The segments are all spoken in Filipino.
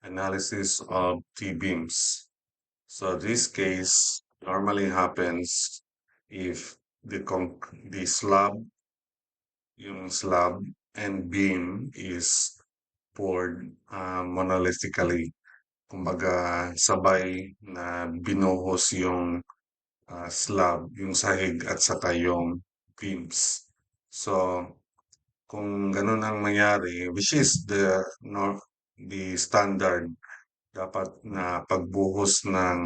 analysis of T-beams. So this case normally happens if the slab, yung slab and beam is poured monolithically. Kumbaga sabay na binuhos yung slab, yung sahig at saka yung beams. So kung ganun ang nangyari, which is the standard, dapat na pagbuhos ng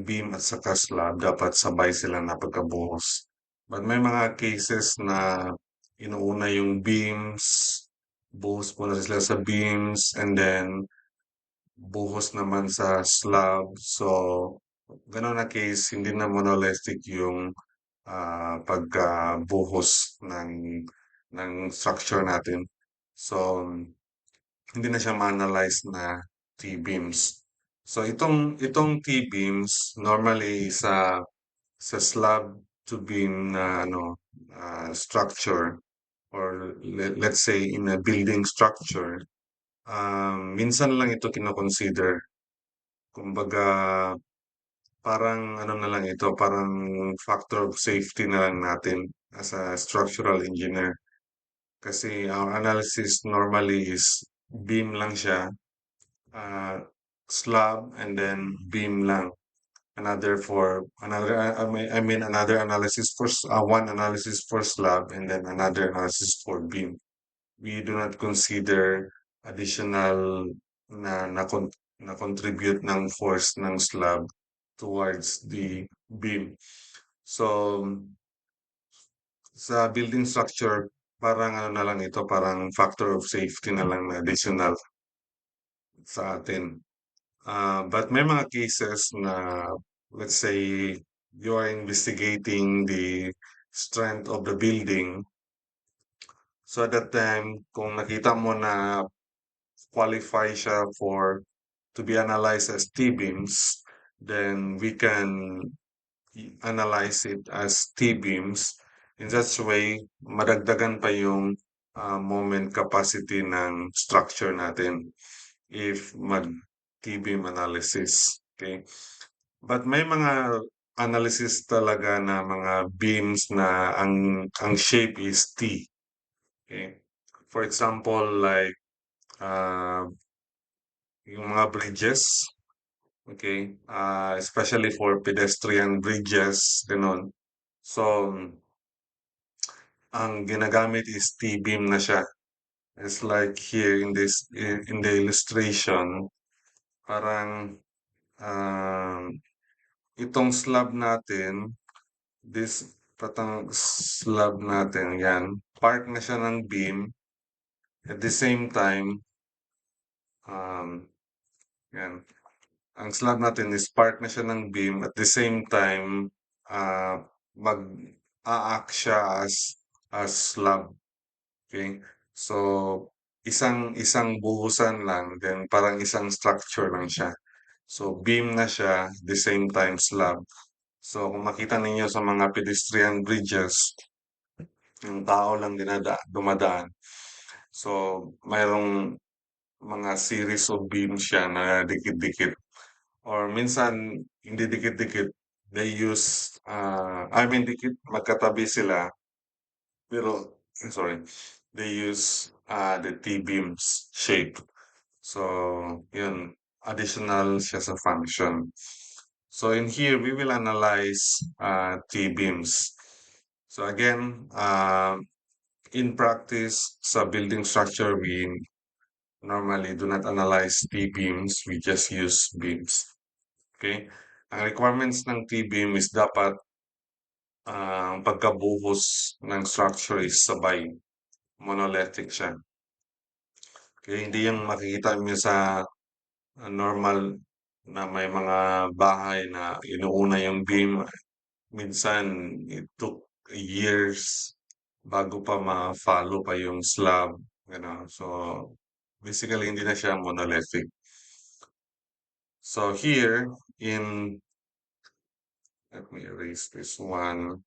beam at saka slab, dapat sabay sila na pagkabuhos. But may mga cases na inuuna yung beams, buhos muna sila sa beams, and then buhos naman sa slab. So, ganun na case, hindi na monolithic yung pagkabuhos ng structure natin. So, hindi na siya ma-analyze na T-beams. So itong T-beams normally sa slab to beam na structure, or let's say in a building structure, minsan lang ito kino-consider. Kumbaga parang ano na lang ito, parang factor of safety na lang natin as a structural engineer. Kasi our analysis normally is beam lang siya, uh, slab, and then beam lang. Another analysis for one analysis for slab, and then another analysis for beam. We do not consider additional na contribute ng force ng slab towards the beam. So sa building structure, parang ano na lang ito, parang factor of safety na lang na additional sa atin. But may mga cases na, let's say, you are investigating the strength of the building. So at that time, kung nakita mo na qualify siya to be analyzed as T-beams, then we can analyze it as T-beams. In such way, madagdagan pa yung moment capacity ng structure natin if mag T-beam analysis. Okay? But may mga analysis talaga na mga beams na ang shape is T. Okay? For example, like uh, yung mga bridges, okay? Especially for pedestrian bridges, ganun. So, ang ginagamit is T-beam na siya. It's like here in the illustration, parang um, itong slab natin, this patang slab natin, yan, part na siya ng beam. At the same time, um, yan, ang slab natin is part na siya ng beam. At the same time, uh, mag-a-act siya as slab. Okay? So, isang buhusan lang, then parang isang structure lang siya. So, beam na siya, the same time slab. So, kung makita ninyo sa mga pedestrian bridges, yung tao lang dumadaan. So, mayroong mga series of beams siya na dikit-dikit. Or minsan, hindi dikit-dikit. They use, dikit, magkatabi sila. Pero, sorry, they use the T-beams shape. So, yun, additional siya sa function. So in here, we will analyze T-beams. So again, in practice, sa building structure, we normally do not analyze T-beams. We just use beams. Okay? Ang requirements ng T-beam is dapat ang pagkabuhos ng structure is sabay. Monolithic siya. Okay? Hindi yung makikita niyo sa normal na may mga bahay na inuuna yung beam. Minsan, it took years bago pa ma-follow pa yung slab. So, basically, hindi na siya monolithic. So here, let me erase this one.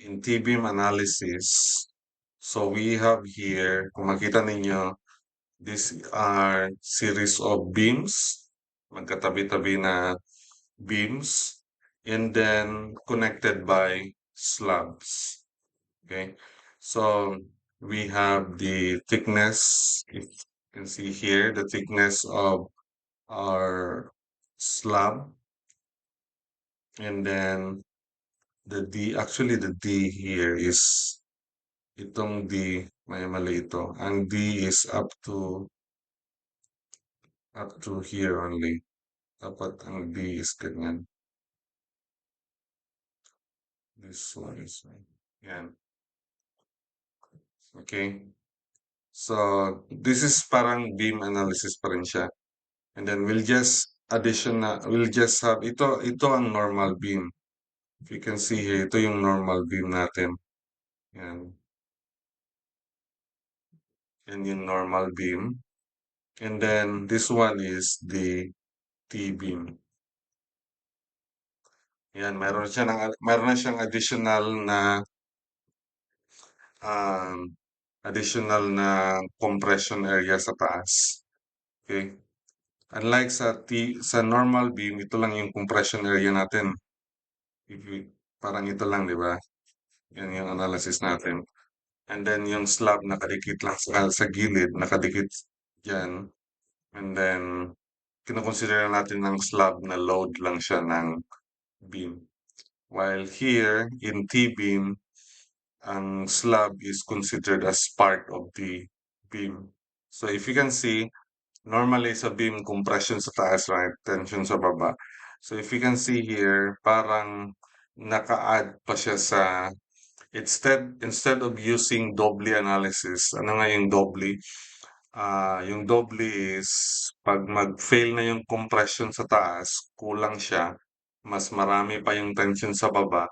In T-beam analysis, so we have here, kung makita ninyo, These are series of beams, magkatabi-tabi na beams, and then connected by slabs. Okay, so we have the thickness, if you can see here, the thickness of our slab, and then actually the D here is itong D, may mali ito. Ang D is up to here only. Dapat ang D is ganyan. This one is, yan. Okay. So, this is parang beam analysis pa rin siya. And then we'll just have, ito ang normal beam. If you can see here, ito yung normal beam natin. Yan. Yan yung normal beam. And then this one is the T-beam. Yan, meron na siyang um, additional na compression area sa taas. Okay? Unlike sa normal beam, ito lang yung compression area natin. If you, parang ito lang, di ba? Yan yung analysis natin. And then yung slab nakadikit lang sa gilid, nakadikit dyan. And then, kinukonsider natin ng slab na load lang siya ng beam. While here, in T-beam, ang slab is considered as part of the beam. So if you can see, normally sa beam, compression sa taas, right? Tension sa baba. So if you can see here, parang naka-add pa siya instead of using doubly analysis, ano nga yung doubly? Yung doubly is pag mag-fail na yung compression sa taas, kulang siya, mas marami pa yung tension sa baba.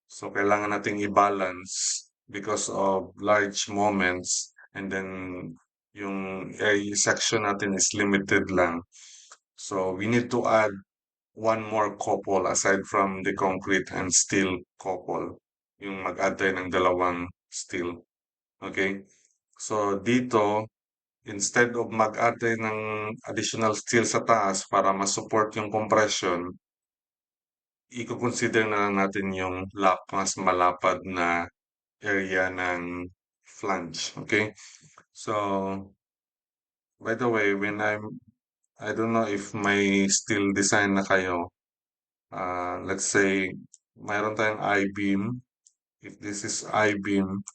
So kailangan nating i-balance because of large moments, and then yung area section natin is limited lang. So we need to add one more couple aside from the concrete and steel couple. Yung mag-add tayo ng dalawang steel. Okay? So dito, instead of mag-add tayo ng additional steel sa taas para ma-support yung compression, i-consider na lang natin yung mas malapad na area ng flange. Okay? So, by the way, I don't know if may steel design na kayo. Let's say, mayroon tayong I-beam. If this is I-beam,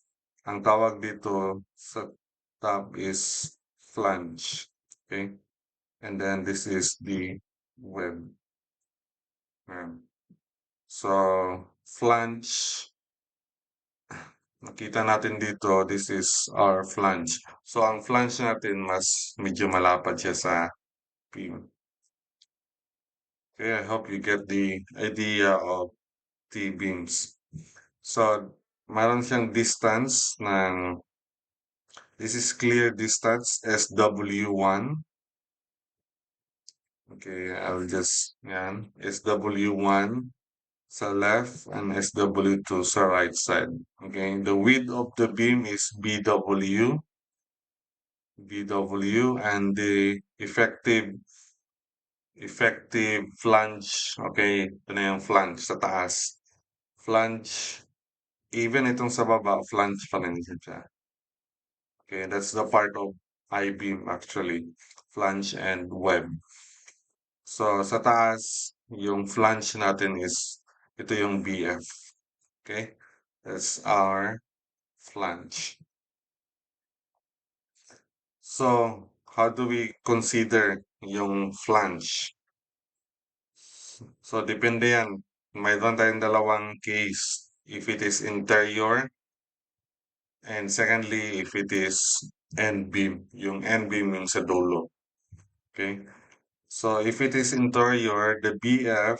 ang tawag dito sa top is flange. Okay? And then this is the web. Ayan. So, flange, nakita natin dito, this is our flange. So, ang flange natin mas medyo malapad siya sa beam. Okay, I hope you get the idea of T-beams. So, meron siyang distance this is clear distance, SW1. Okay, I'll just, yan, SW1 sa left and SW2 sa right side. Okay, the width of the beam is BW, and the effective flange, okay, ito na yung flange sa taas. Flange, even itong sa baba, flange pa rin siya. Okay, that's the part of I-beam actually, flange and web. So, sa taas, yung flange natin is, ito yung BF. Okay, that's our flange. So, how do we consider yung flange? So, depende yan. Mayroon tayong dalawang case. If it is interior, and secondly, if it is end beam. Yung end beam yung sa dulo. Okay? So, if it is interior, the BF,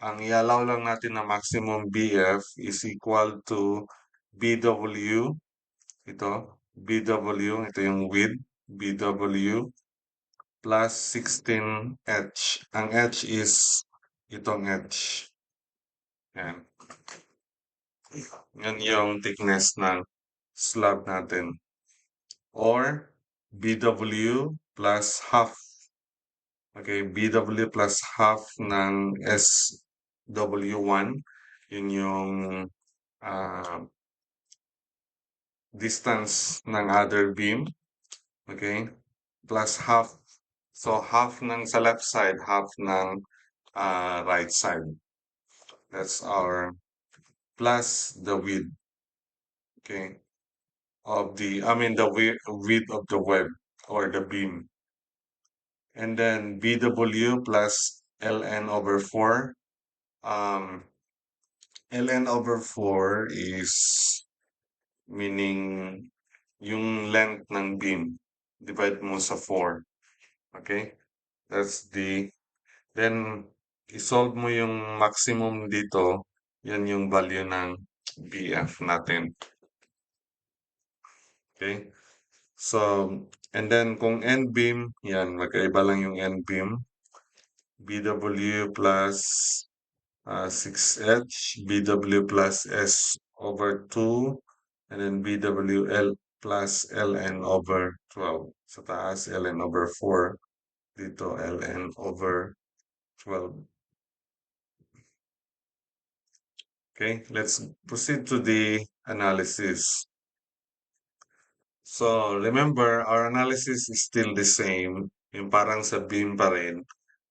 ang i-allow lang natin na maximum BF is equal to BW. Ito yung width, BW, plus 16H. Ang H is itong H. Yan. Yan yung thickness ng slab natin. Or, BW plus half. Okay, BW plus half ng SW1. Yun yung ah, distance ng other beam. Okay? Plus half. So, half ng sa left side, half ng right side. That's our plus the width. Okay? The width of the web or the beam. And then BW plus ln over 4. Ln over 4 is meaning yung length ng beam. Divide mo sa 4. Okay? That's then isolve mo yung maximum dito. Yan yung value ng BF natin. Okay? So, and then kung end beam, yan, magkaiba lang yung end beam. BW plus 6H, BW plus S over 2, and then BWL plus LN over 12. Sa taas, LN over 4. Dito, LN over 12. Okay, let's proceed to the analysis. So, remember, our analysis is still the same. Yung parang sa beam pa rin,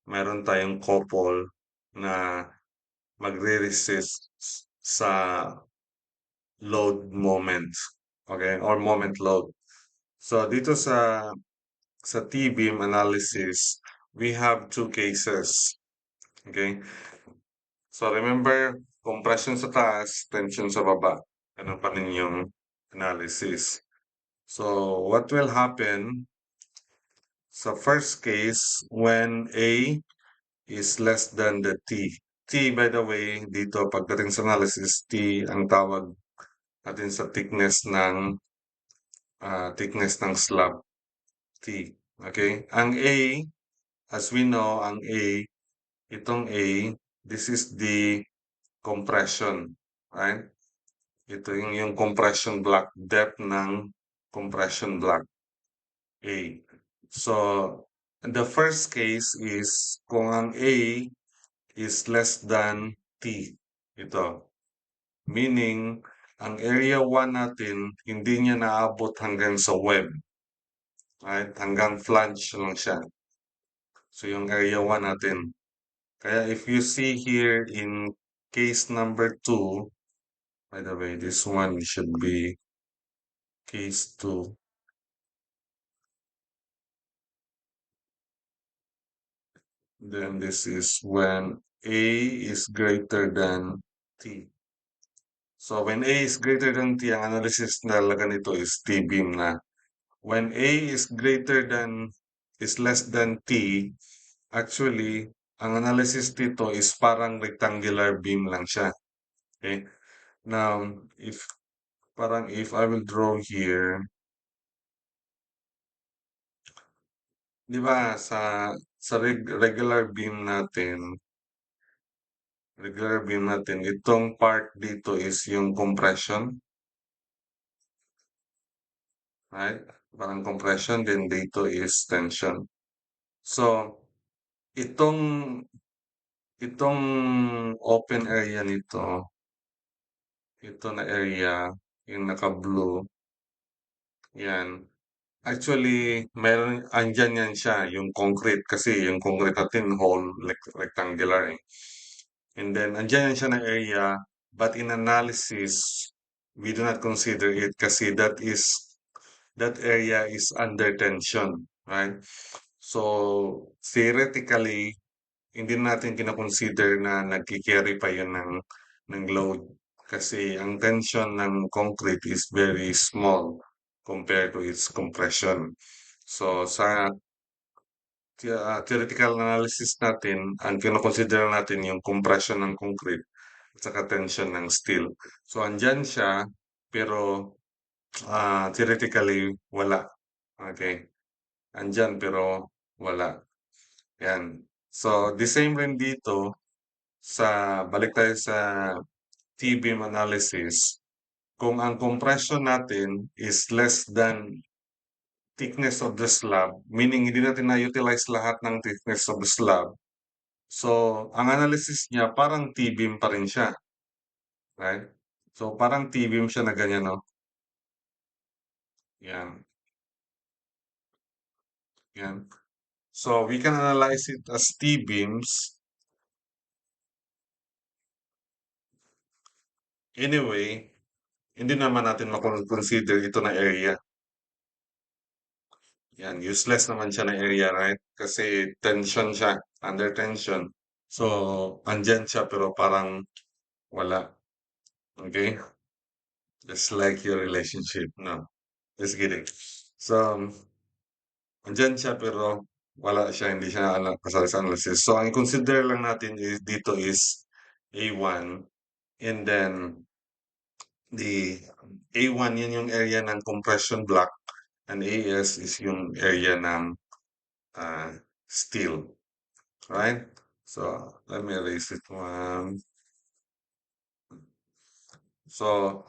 meron tayong couple na magre-resist sa load moment. Okay, or moment load. So, dito sa T-beam analysis, we have two cases. Okay? So, remember, compression sa taas, tension sa baba. Ano pa rin yung analysis. So, what will happen sa first case when A is less than the T? T, by the way, dito pagdating sa analysis, T ang tawag natin sa thickness ng slab, T. Okay? Ang A, as we know, itong A, this is the compression, right? Ito yung compression block, depth ng compression block, A. So, the first case is kung ang A is less than T. Ito. Meaning, ang area 1 natin, hindi niya naabot hanggang sa web. Right? Hanggang flange lang siya. So, yung area 1 natin. Kaya if you see here in case number 2, by the way, this one should be case 2. Then this is when A is greater than T. So when A is greater than T, ang analysis talaga nito is T-beam na. When A is less than T, actually, ang analysis dito is parang rectangular beam lang siya. Okay? Now, if I will draw here, di ba, sa regular beam natin, itong part dito is yung compression, right? Parang compression, then dito is tension. So, itong itong open area nito, ito na area, yung naka-blue, yan. Actually, andyan yan siya, yung concrete, kasi yung concrete natin whole rectangular eh. And then, andyan yan siya na area, but in analysis, we do not consider it kasi that area is under tension, right? So, theoretically, hindi natin kina-consider na nagki-carry pa yun ng load kasi ang tension ng concrete is very small compared to its compression. So, sa theoretical analysis natin, ang kino-consider natin yung compression ng concrete at saka tension ng steel. So, andyan siya, pero theoretically, wala. Okay? Andyan, pero wala. Yan. So, the same rin dito, balik tayo sa T-beam analysis. Kung ang compression natin is less than T, thickness of the slab, meaning hindi natin na-utilize lahat ng thickness of the slab. So, ang analysis niya parang T-beam pa rin siya, right? So, parang T-beam siya na ganyan, no? Yan, yan. So, we can analyze it as T-beams. Anyway, hindi naman natin consider ito na area. Yan, useless naman siya na area, right? Kasi tension siya, under tension. So, andyan siya pero parang wala. Okay? Just like your relationship, no? Just kidding. So, andyan siya pero wala siya, hindi siya kasali sa analysis. So, ang consider lang natin is, dito is A1 and then the A1, yun yung area ng compression block and AS is yung area ng steel, right? So, let me erase it one. So,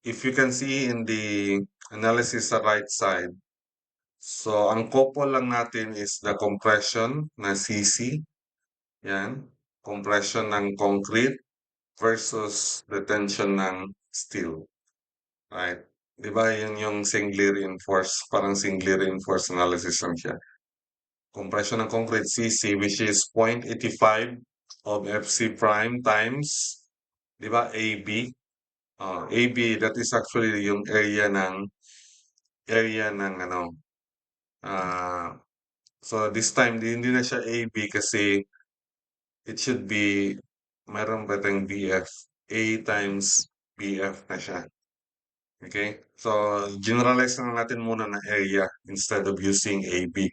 if you can see in the analysis sa right side, so ang couple lang natin is the compression na CC, yan, compression ng concrete versus the tension ng steel, right? Di ba yun yung singly reinforced, parang singly reinforced analysis lang siya. Compression ng concrete CC which is 0.85 of FC prime times, di ba, AB. AB, that is actually yung area ng ano, so this time hindi na siya AB kasi it should be, meron pa tayong BF, A times BF na siya. Okay? So, generalize na natin muna na area instead of using AB.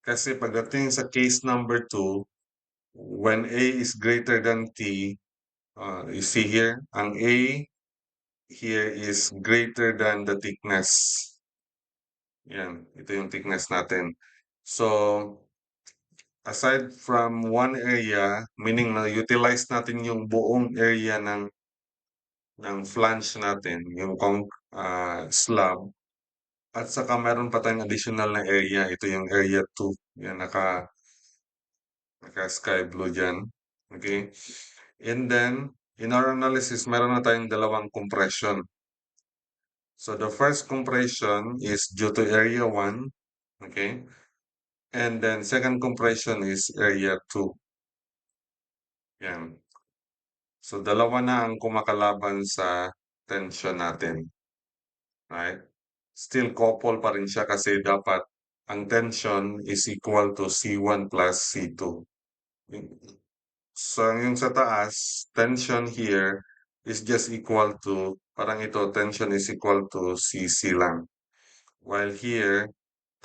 Kasi pagdating sa case number 2, when A is greater than T, you see here, ang A here is greater than the thickness. Yan, ito yung thickness natin. So, aside from one area, meaning na utilize natin yung buong area ng flange natin, yung slab, at saka meron pa tayong additional na area, ito yung area 2, yan naka sky blue dyan. Okay? And then, in our analysis, meron na tayong dalawang compression. So the first compression is due to area 1, okay? And then second compression is area 2. Yan. So dalawa na ang kumakalaban sa tension natin, right? Still couple pa rin siya kasi dapat ang tension is equal to C1 plus C2. So yung sa taas, tension here is just equal to, parang ito, tension is equal to CC lang. While here,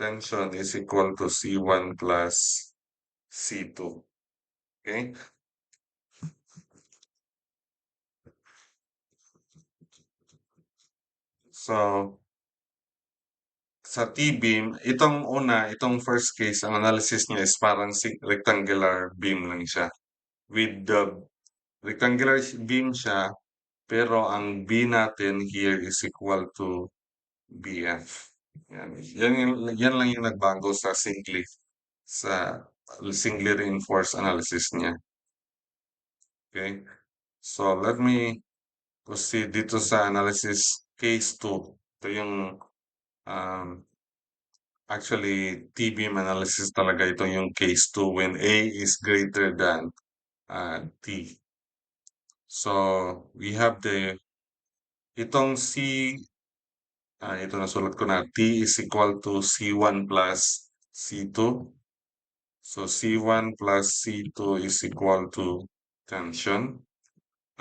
tension is equal to C1 plus C2. Okay? So, sa T-beam, itong first case, ang analysis niya is parang rectangular beam lang siya. With the rectangular beam siya, pero ang B natin here is equal to BF. Yan lang yung nagbago sa singly reinforced analysis niya. Okay? So, let me proceed dito sa analysis case 2. Ito yung um, actually T-beam analysis talaga ito yung case 2 when A is greater than T. So, we have itong ito nasulat ko na, T is equal to C1 plus C2. So, C1 plus C2 is equal to tension.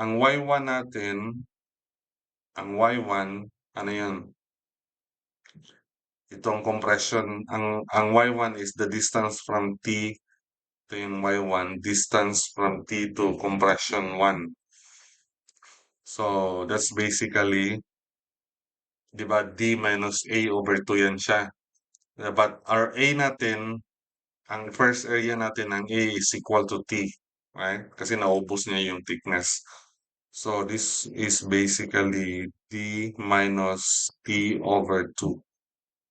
Ang Y1 natin, ang Y1, ano yun? Itong compression, ang Y1 is the distance from T to yung Y1, distance from T to compression 1. So, that's basically, di ba, D minus A over 2 yan siya. But our A natin, ang first area natin ng A is equal to T. Right? Kasi naubos niya yung thickness. So this is basically D minus T over 2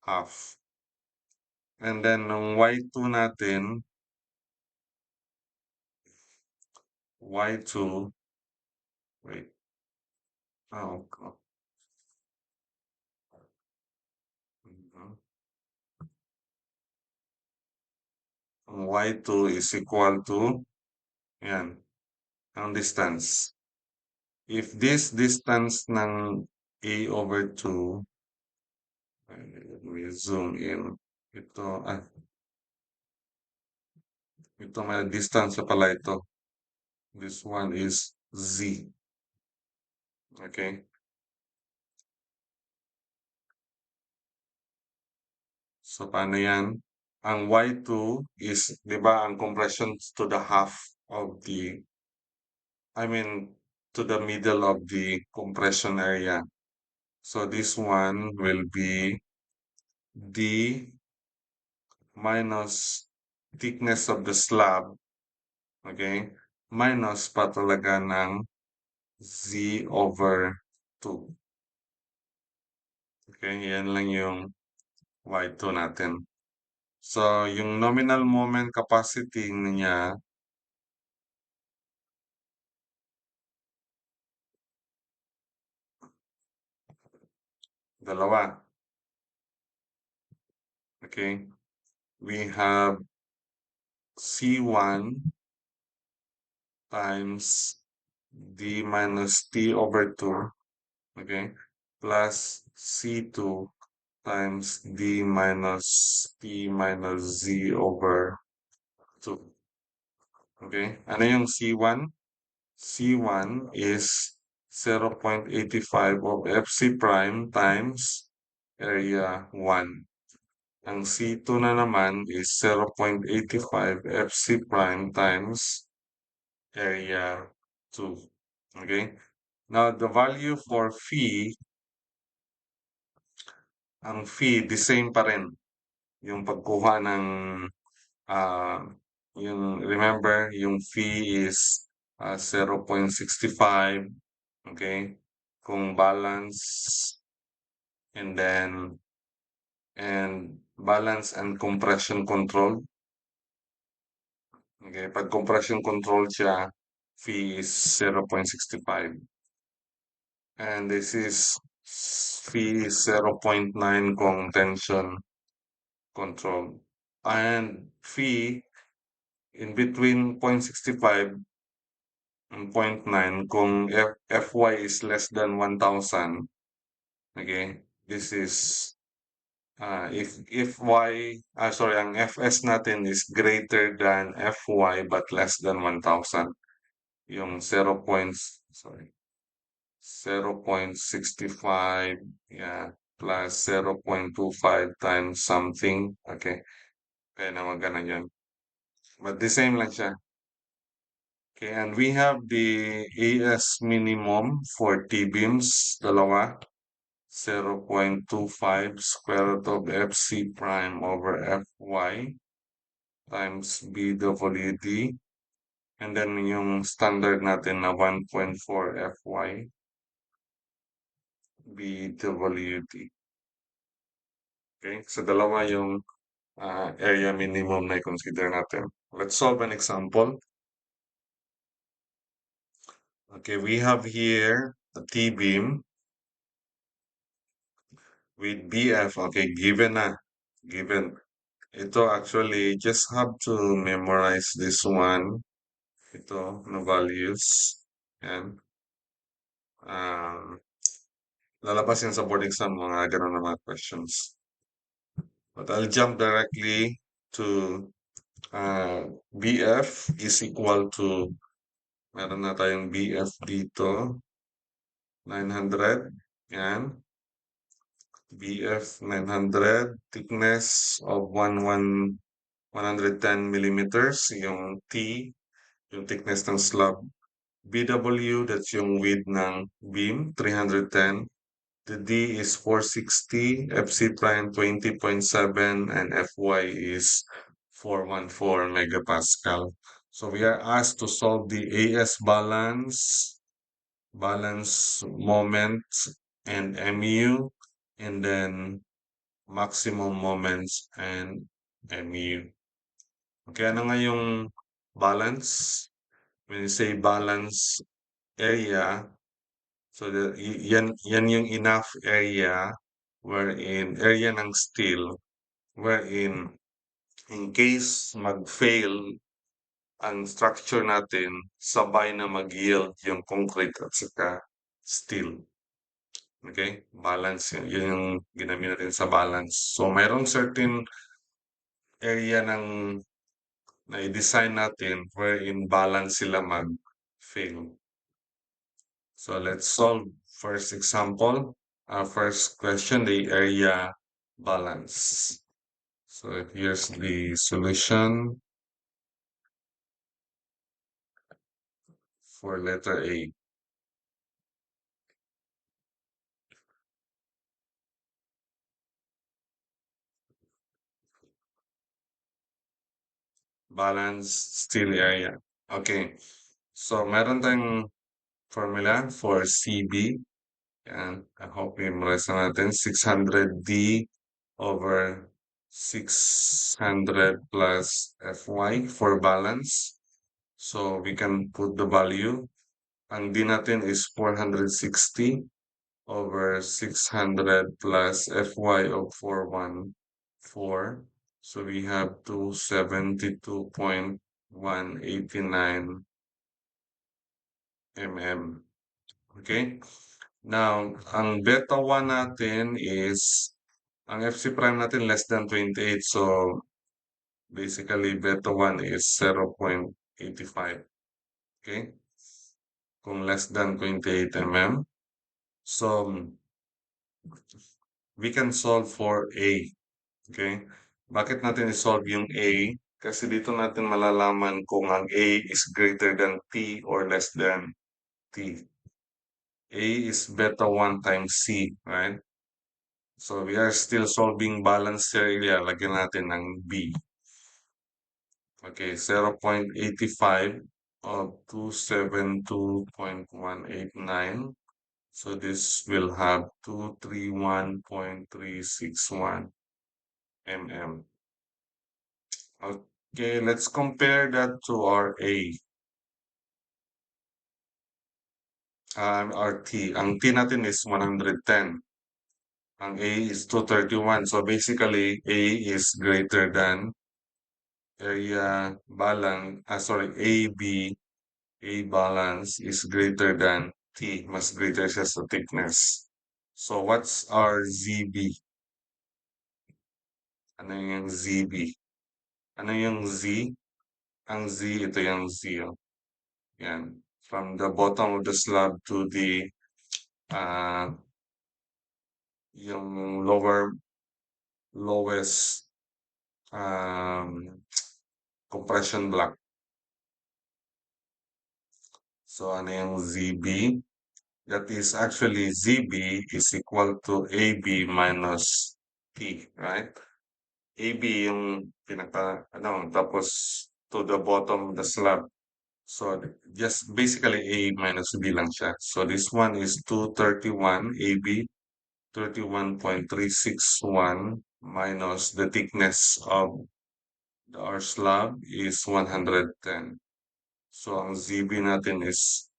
half. And then ng Y2 natin, Y2, wait, oh, mhm. Ang Y2 is equal to, yan, ang distance. If this distance ng A over 2, we zoom in, ito, ito may distance pala ito. This one is Z. Okay? So, paano yan? Ang Y2 is, di ba, ang compression to the half of the, I mean, to the middle of the compression area. So, this one will be D minus thickness of the slab, okay? Minus pa talaga ng Z over 2. Okay, yan lang yung Y2 natin. So, yung nominal moment capacity niya, dalawa. Okay? We have C1 times D minus T over 2, okay? Plus C2 times D minus T minus Z over 2. Okay? Ano yung C1? C1 is 0.85 of FC prime times area 1. Ang C2 na naman is 0.85 FC prime times area 2. Okay? Now, the value for phi, ang phi, the same pa rin. Yung pagkuha ng, ah, yung, remember, yung phi is 0.65. Okay? Kung balance, and then, and balance and compression control. Okay? Pag compression control siya, phi is 0.65. And this is phi is 0.9 kung tension control. And phi in between 0.65 and zero point 0.9 kung Fy is less than 1,000. Okay, this is if y sorry, ang Fs natin is greater than Fy but less than 1,000. Yung 0. Sorry, 0.65, yeah, plus 0.25 times something. Okay, kaya naman ganun yun. But the same lang siya. Okay, and we have the AS minimum for T-beams, dalawa, 0.25 square root of FC prime over Fy times BWD. And then yung standard natin na 1.4 Fy BWD. Okay, so dalawa yung area minimum na i-consider natin. Let's solve an example. Okay, we have here a T-beam with BF. Okay, given na. Given. Ito actually, just have to memorize this one. Ito na values. Yan. Um, lalabas yan sa board exam, mga ganun na mga questions. But I'll jump directly to BF is equal to, meron na tayong BF dito, 900. Yan. BF 900, thickness of 110 millimeters, yung T, yung thickness ng slab. BW, that's yung width ng beam, 310. The D is 460, FC prime 20.7, and Fy is 414 megapascal. So we are asked to solve the AS balance balance moments and MU, and then maximum moments and MU. Okay, ano nga yung balance? When you say balance area, so yan yung enough area area ng steel wherein in case mag-fail ang structure natin, sabay na mag-yield yung concrete at saka steel. Okay? Balance yun. Yun yung ginamit natin sa balance. So, mayroong certain area ng na-design natin wherein balance sila mag-fail. So, let's solve first example. First question, the area balance. So, here's the solution for letter A. Balance steel area. Okay. So, meron tayong formula for CB. Yan. I hope i-memorize na natin. 600D over 600 plus Fy for balance. So, we can put the value. Ang D natin is 460 over 600 plus Fy of 414. So, we have 272.189 mm. Okay? Now, ang beta 1 natin is, ang FC prime natin less than 28. So, basically, beta 1 is 0.85. Okay? Kung less than 28 mm. So, we can solve for A. Okay? Bakit natin i-solve yung A? Kasi dito natin malalaman kung ang A is greater than T or less than T. A is beta 1 times C, right? So, we are still solving balance area. Lagyan natin ng B. Okay, 0.85 of 272.189. So, this will have 231.361 mm. Okay, let's compare that to our A. Our T. Ang T natin is 110. Ang A is 231. So, basically, A is greater than area balance, A balance is greater than T, mas greater siya sa thickness. So, what's our ZB? Ano yung ZB? Ano yung Z? Ang Z, ito yung Z. Oh. Yan. From the bottom of the slab to the uh, yung lowest compression block. So, ano yung ZB? That is actually ZB is equal to AB minus T, right? AB yung tapos to the bottom of the slab. So, just basically A minus B lang siya. So, this one is 231, AB, 31.361 minus the thickness of our slab is 110. So, ang ZB natin is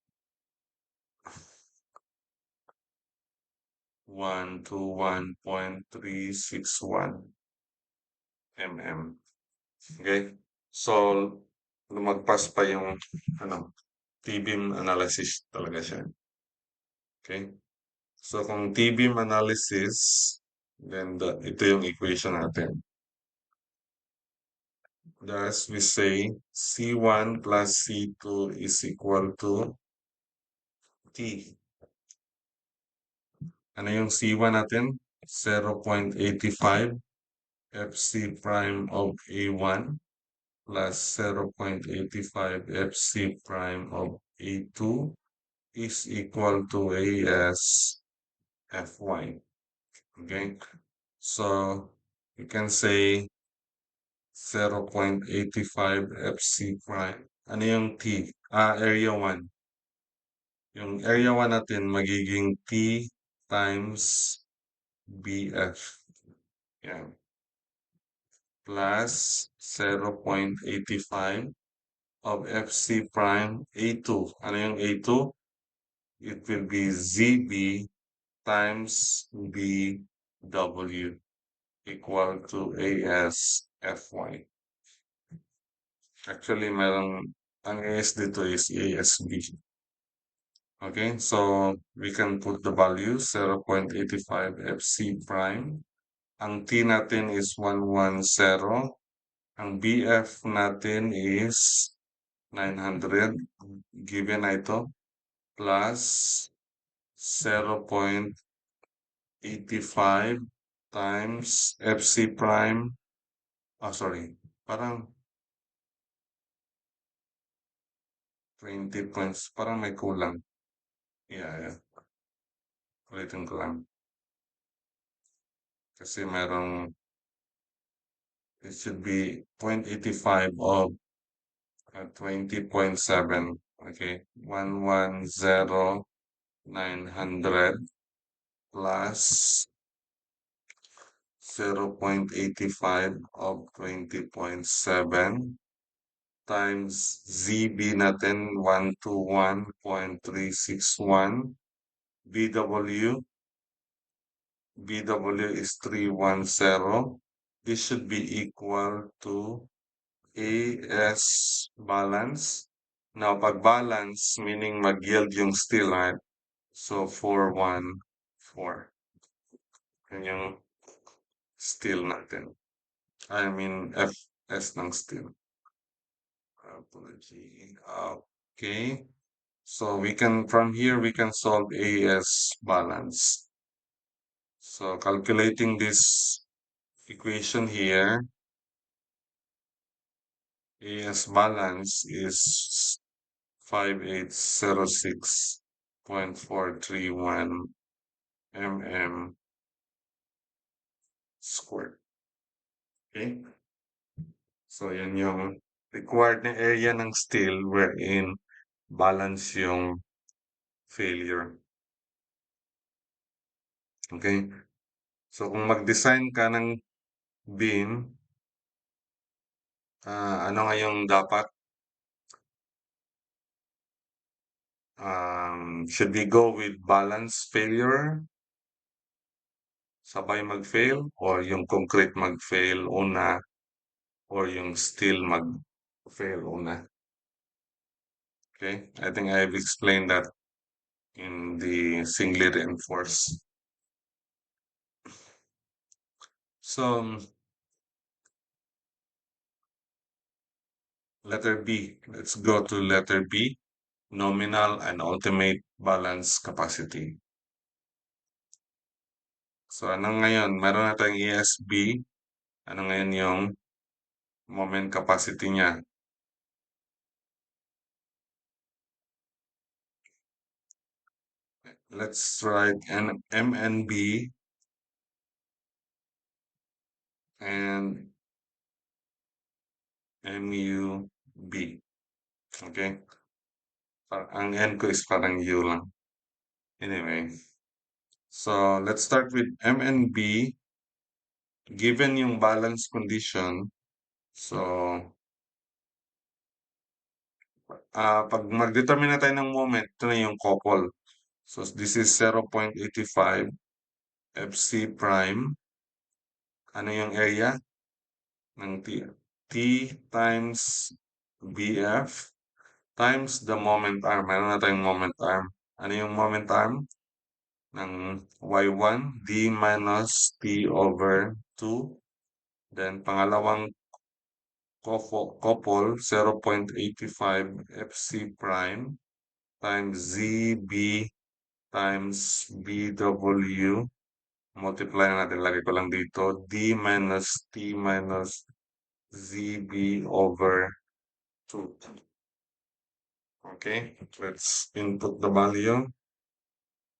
121.361 mm. Okay? So, lumagpas pa yung T-beam analysis talaga siya. Okay? So, kung T-beam analysis, then ito yung equation natin. Thus, we say C1 plus C2 is equal to T. Ano yung C1 natin? 0.85 FC prime of A1 plus 0.85 FC prime of A2 is equal to AS Fy. Okay? So, you can say 0.85 FC prime. Ano yung T? Area 1. Yung area 1 natin magiging T times BF. Yan. Plus 0.85 of FC prime A2. Ano yung A2? It will be ZB times BW equal to AS FY. Actually, ang AS dito is ASB. Okay, so we can put the value 0.85 FC prime. Ang T natin is 110. Ang BF natin is 900. Given na ito. Plus 0.85 times FC prime. Sorry. Parang 20 points. Parang may kulang. Yeah. Ulitin ko lang. Kasi merong, it should be 0.85 of 20.7. Okay. 110,900 plus 0.85 of 20.7 times ZB natin 121.361. BW is 310. This should be equal to AS balance. Now, pag balance, meaning mag-yield yung steel, right? So, 414. Yan yung steel natin. I mean, FS ng steel. Apology. Okay. So, from here, we can solve AS balance. So, calculating this equation here, AS balance is 5806.431 mm squared. Okay? So, yan yung required na area ng steel wherein balance yung failure. Okay? So, kung mag-design ka ng beam, ano nga yung dapat? Should we go with balance failure? Sabay mag-fail? Or yung concrete mag-fail una? Or yung steel mag-fail una? Okay? I think I've explained that in the singly reinforced. So, letter B. Let's go to letter B. Nominal and ultimate balance capacity. So, ano ngayon? Meron na tayong ESB. Ano ngayon yung moment capacity niya? Let's write an MNB and MUB. Okay? Ang N ko is parang U lang. Anyway. So, let's start with MNB. Given yung balance condition, so, pag mag-determine na tayo ng moment, ito na yung couple. So, this is 0.85 FC prime. Ano yung area ng T? T times BF times the moment arm. Meron na tayong moment arm. Ano yung moment arm? Ng Y1, D minus T over 2. Then, pangalawang couple, 0.85 FC prime times ZB times BW. Multiply na natin. Lagay ko lang dito. D minus T minus ZB over 2. Okay, let's input the value.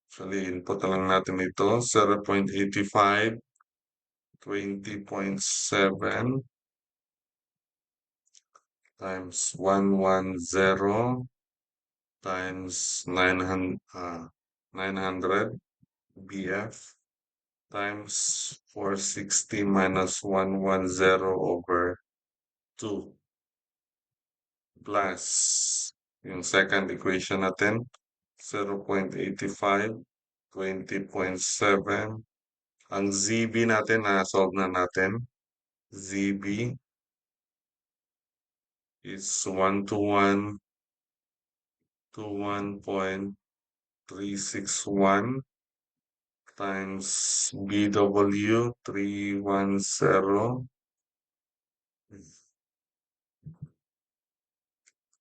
Actually, input na lang natin ito. 0.85, 20.7 times 110 times 900 BF times 460 minus 110 over 2 plus yung second equation natin 0.85, 20.7. Ang ZB natin na-solve na natin. ZB is 1 to 1 to 1.361 times BW 310.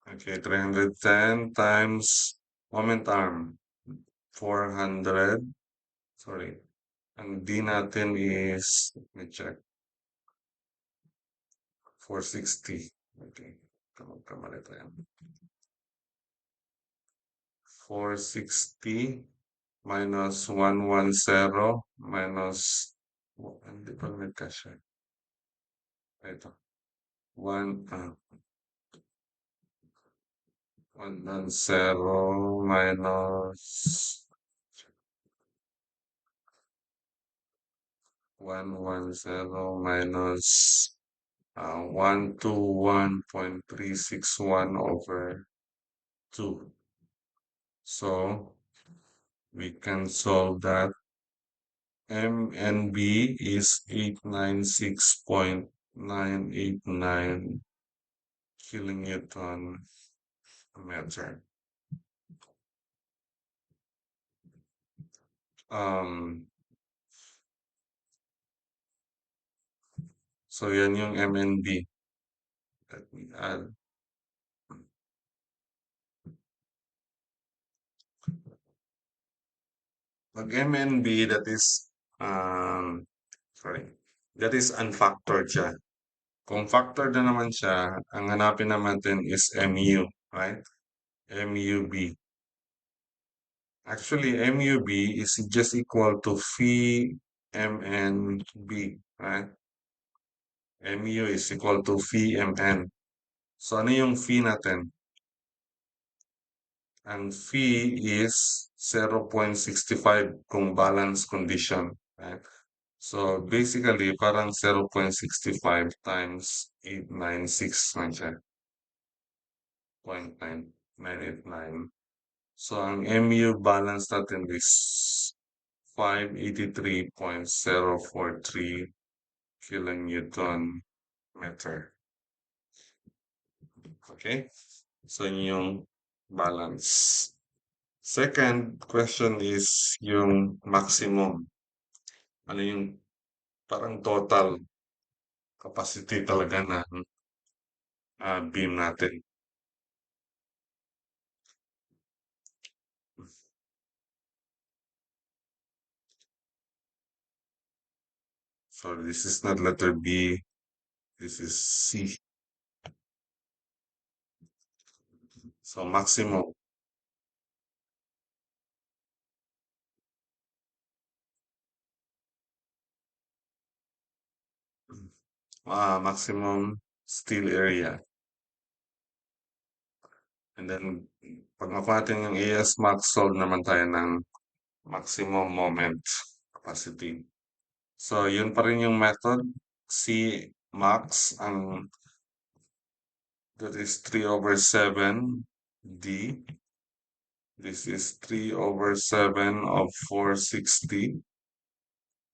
Okay, 310 times moment arm 400. Sorry. Ang D natin is, let me check, 460. Okay, kamali tayo. 460 minus 110 minus, hindi pa nagkasya. Ito, 110 minus 110 minus 121.361 over 2. So we can solve that. M and B is 896.989 kilonewton meter. Um, so yan yung M and B. Let me add. Pag M and B, that is, sorry, that is unfactored siya. Kung factored na naman siya, ang hanapin naman natin is MU, right? MUB. Actually, MUB is just equal to phi MNB, right? MU is equal to phi MN. So, ano yung phi natin? Ang phi is 0.65 kung balance condition, right? So, basically, parang 0.65 times 896 man siya. 0.9989. So, ang MU balance natin is 583.043 kilonewton meter. Okay? So, yun yung balance. Second question is yung maximum. Ano yung parang total capacity talaga ng beam natin. So, this is not letter B. This is C. So, maximum. Maximum steel area. And then, pag makuha natin yung AS max, solve naman tayo ng maximum moment capacity. So, yun pa rin yung method. C max, that is 3 over 7 D. This is 3 over 7 of 460.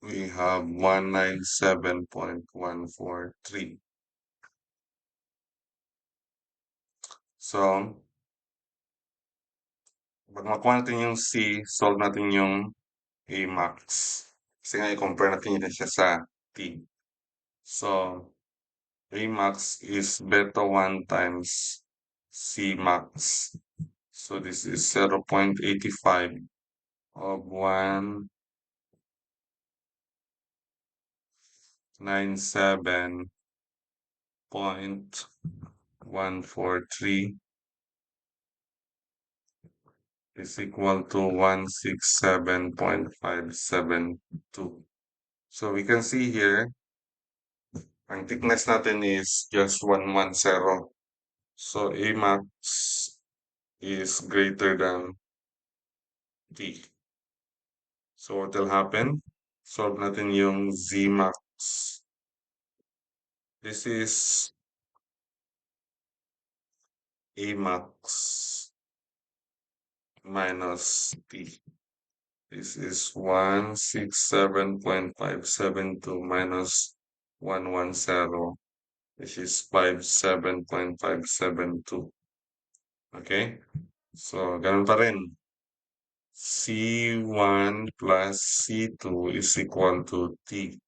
We have 197.143. So, pag makuha natin yung C, solve natin yung A max. Kasi nga i-compare natin yun siya sa T. So, A max is beta 1 times C max. So, this is 0.85 of 197.143 is equal to 167.572. So we can see here, ang thickness natin is just 110. So A max is greater than T. So what will happen? Solve natin yung Z max. This is A max minus T. This is 167.572 minus 110, which is 57.572. Okay? So, ganun pa rin. C1 plus C2 is equal to T.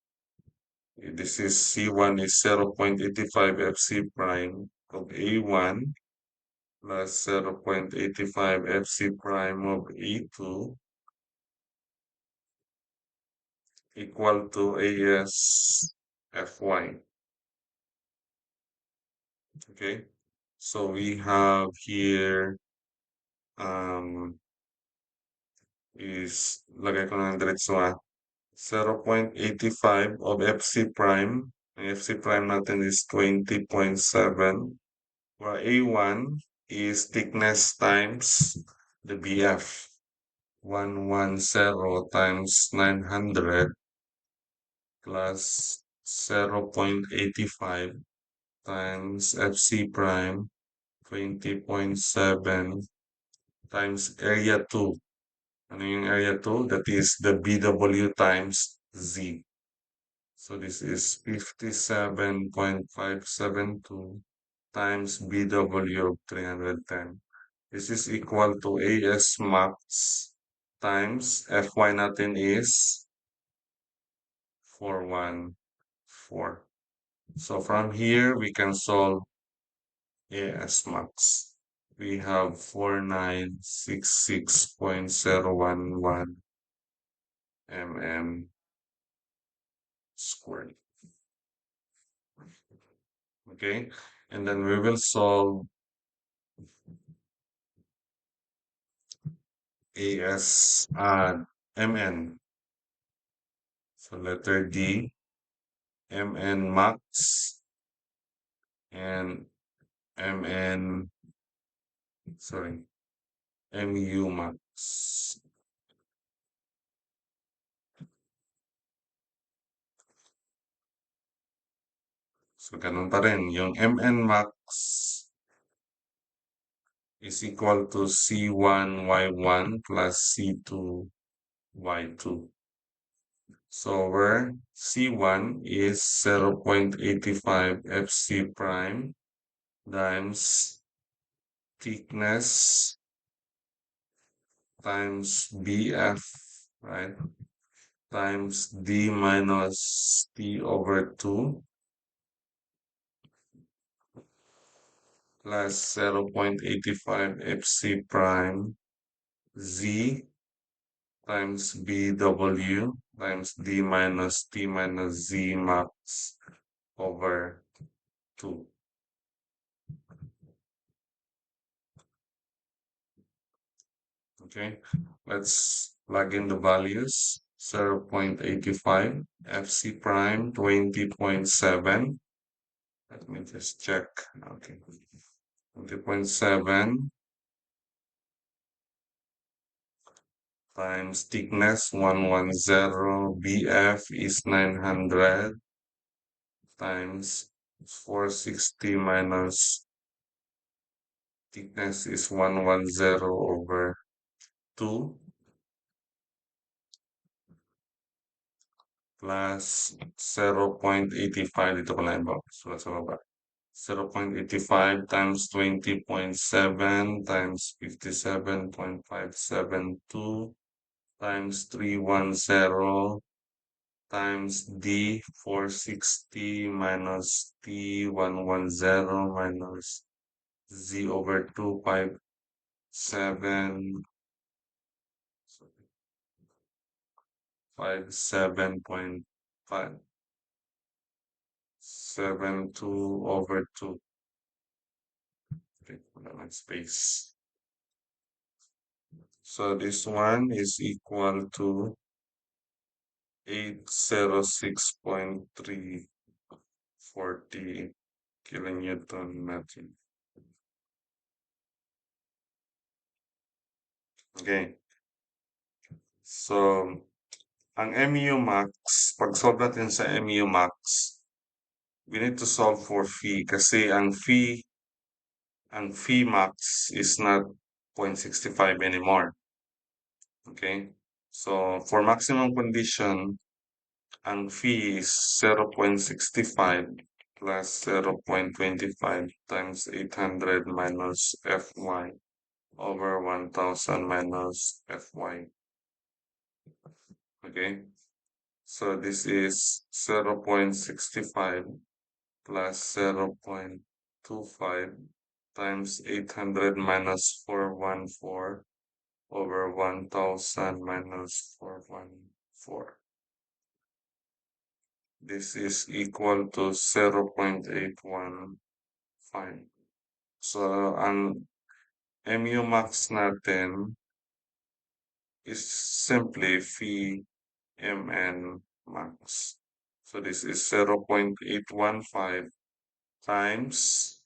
This is C1 is 0.85 FC prime of A1 plus 0.85 FC prime of A2 equal to AS FY. Okay, so we have here um is lagay ko na ng diretso 0.85 of FC prime. Ang FC prime natin is 20.7, where A1 is thickness times the BF. 110 times 900 plus 0.85 times FC prime 20.7 times area 2. Ano yung area 2? That is the BW times Z. So this is 57.572 times BW of 310. This is equal to AS max times FY natin is 414. So from here, we can solve AS max. We have 4966.011 mm squared. Okay, and then we will solve AS MN. So letter D, MN max and MN, sorry, MU max. So ganun pa rin. Yung MN max is equal to C1Y1 plus C2Y2. So where C1 is 0.85 FC prime times thickness times BF, right? Times D minus T over 2 plus 0.85 FC prime Z times BW times D minus T minus Z max over 2. Okay, let's plug in the values. 0.85 FC prime 20.7. Let me just check. Okay, 20.7 times thickness 110, BF is 900 times 460 minus thickness is 110 over 2 plus 0.85 dito ko na iba. So, sa baba. 0.85 times 20.7 times 57.572 times 310 times D 460 minus T 110 minus Z over 257 57.572 over 2. Okay, wala space. So this one is equal to 806.340 kilonewton meter. Okay. So, ang MU max, pag solve natin sa MU max, we need to solve for phi kasi ang phi max is not 0.65 anymore. Okay? So, for maximum condition, ang phi is 0.65 plus 0.25 times 800 minus Fy over 1000 minus Fy. Okay? So, this is 0.65 plus 0.25 times 800 minus 414 over 1000 minus 414. This is equal to 0.815. So, ang MU max natin is simply phi MN max. So, this is 0.815 times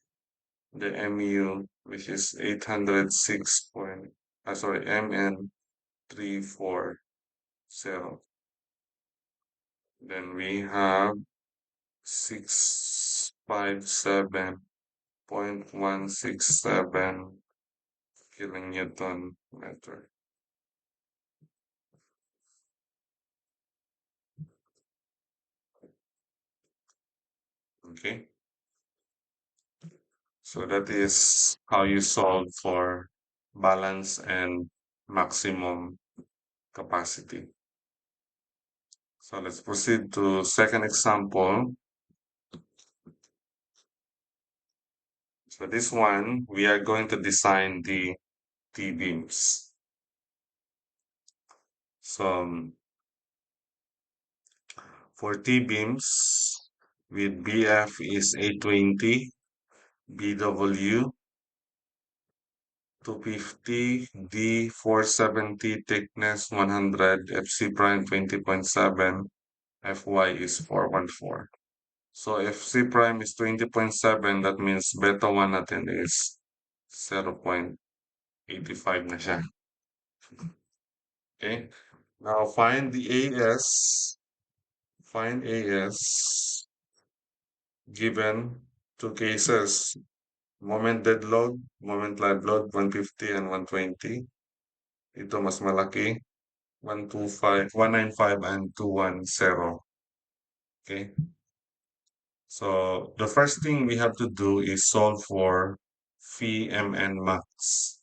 the MU, which is 806 point, sorry, MN 340. Then we have 657.167 kilonewton meter. Okay, so that is how you solve for balance and maximum capacity. So let's proceed to second example. So this one, we are going to design the T-beams. So for T-beams with BF is 820, BW 250, D 470, thickness 100, FC prime 20.7, FY is 414. So if C prime is 20.7, that means beta 1 natin is 0.85 na siya. Okay? Now find the AS. Find AS given two cases. Moment dead load, moment live load, 150 and 120. Ito mas malaki, 125, 195 and 210. Okay? So the first thing we have to do is solve for phi mn max.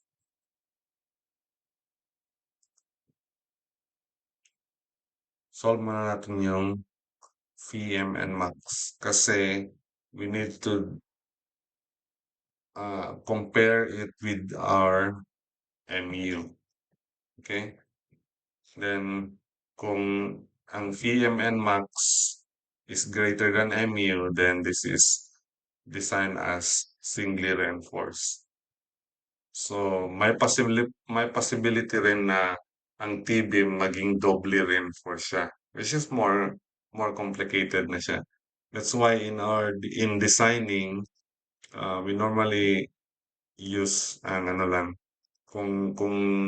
Solve muna natin yung phi mn max kasi we need to compare it with our MU. Okay? Then kung ang phi mn max is greater than MU, then this is designed as singly reinforced. So may possibility rin na ang T-beam maging doubly reinforced siya, which is more complicated na siya. That's why in designing, we normally use ang ano lang, kung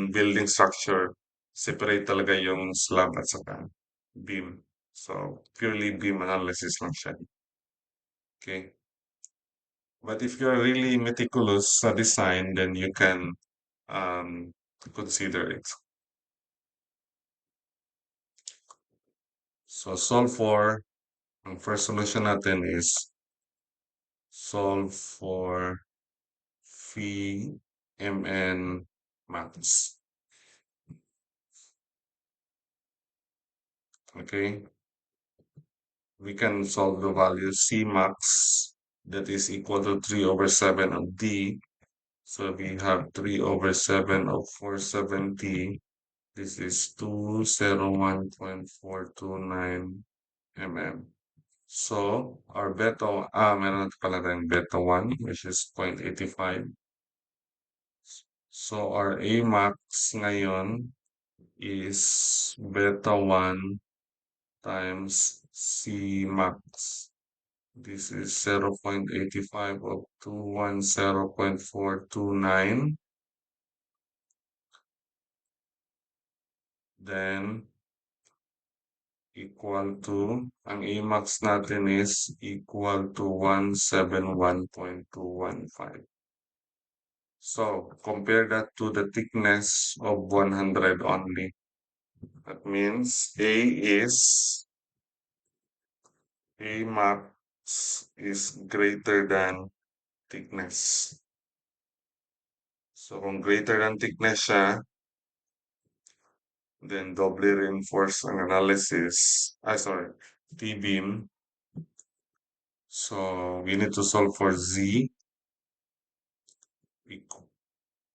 building structure, separate talaga yung slab at saka beam. So purely beam analysis lang siya. Okay. But if you're really meticulous sa design, then you can um, consider it. So solve for, ang first solution natin is solve for phi mn max. Okay, we can solve the value C max that is equal to 3 over 7 of D. So we have 3 over 7 of 470. This is 201.429 mm. So, our beta, meron pala tayong beta 1, which is 0.85. So, our A max ngayon is beta 1 times C max. This is 0.85 of 210.429. Then, equal to, ang Amax natin is equal to 171.215. So, compare that to the thickness of 100 only. That means A max is greater than thickness. So, kung greater than thickness siya, then doubly reinforced ang analysis. Sorry, T-beam. So, we need to solve for Z,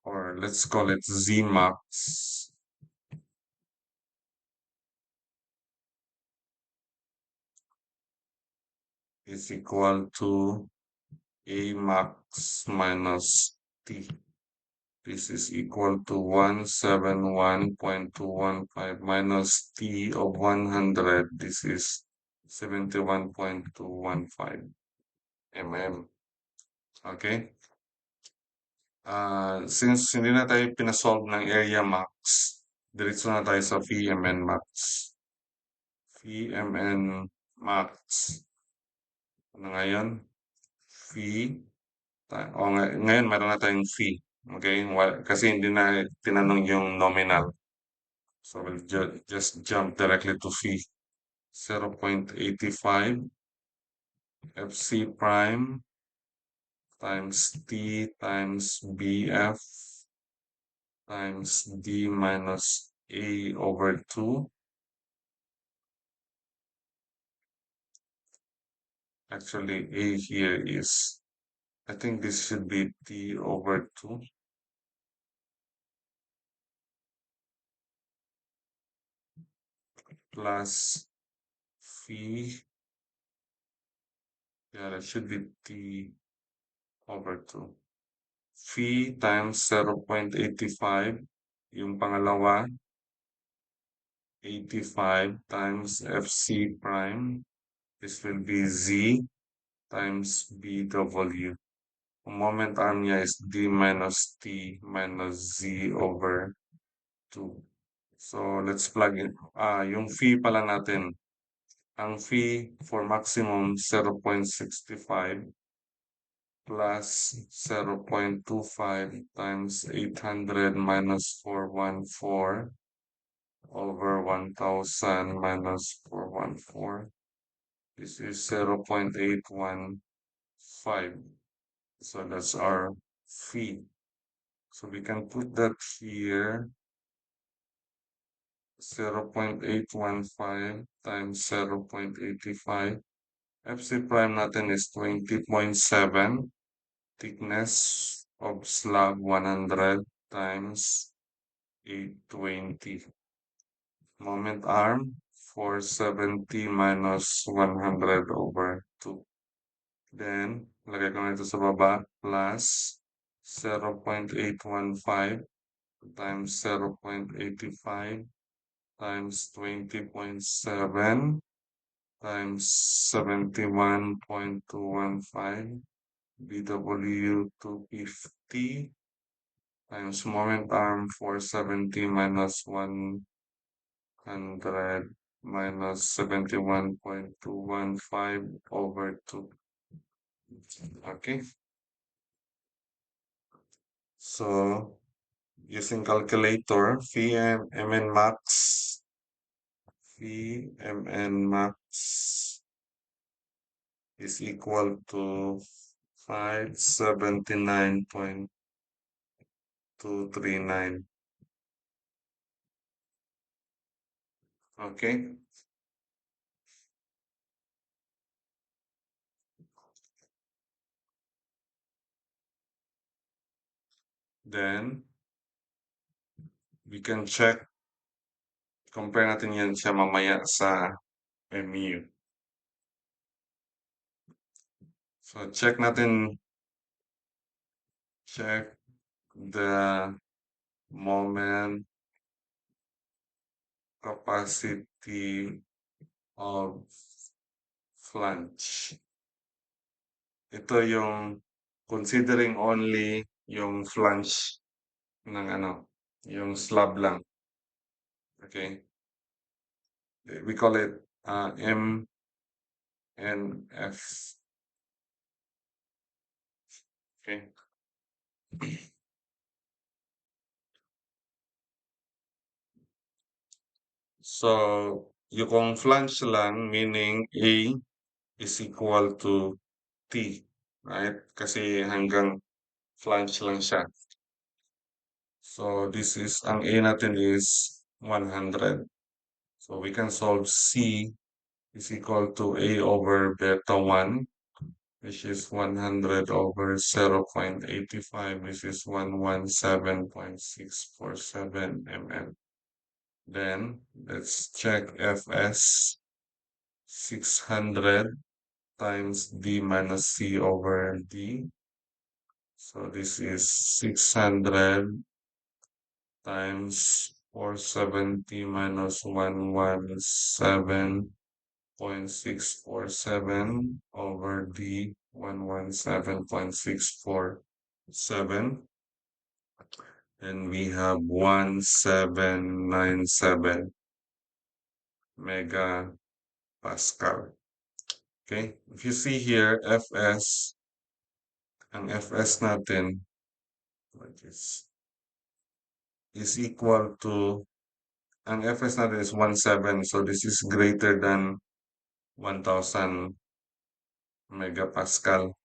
or let's call it Z max is equal to A max minus T. This is equal to 171.215 minus T of 100. This is 71.215 mm. Okay? Since hindi na tayo pinasolve ng area max, diretso na tayo sa VMN max. VMN max. Ano ngayon? Fee. Ngayon meron na tayong fee. Okay? Kasi hindi na tinanong yung nominal. So we'll just jump directly to fee. 0.85 FC prime times T times BF times D minus A over 2. Actually, A here is, I think this should be T over 2 plus phi. Yeah, that should be T over 2. Phi times 0.85. Yung pangalawa, 85 times FC prime. This will be Z times BW. Ang moment arm niya is D minus T minus Z over 2. So, let's plug in. Yung phi pala natin. Ang phi for maximum 0.65 plus 0.25 times 800 minus 414 over 1000 minus 414. This is 0.815. So that's our phi. So we can put that here. 0.815 times 0.85. FC prime natin is 20.7. Thickness of slab 100 times 820. Moment arm 470 minus 100 over 2. Then, lagay ko na ito sa baba, plus 0.815 times 0.85 times 20.7 times 71.215 BW 250 times moment arm 470 minus 100 minus 71.215 over 2. Okay. So, using calculator, VMN max is equal to 579.239. Okay. Then, we can check, compare natin yan siya mamaya sa MU. So, check the moment capacity of flange. Ito yung considering only yung flange ng yung slab lang. Okay, we call it MNF. Okay, so yung flange lang, meaning A is equal to T, right? Kasi hanggang flange lang siya. So this is, ang A natin is 100. So we can solve C is equal to A over beta 1, which is 100 over 0.85, which is 117.647 mm. Then let's check Fs, 600 times D minus C over D. So this is 600 times 470 minus 117.647 over D 117.647, and we have 1797 megapascal. Okay, if you see here, Fs, ang Fs natin, which is equal to, ang Fs natin is 17, so this is greater than 1000 megapascal.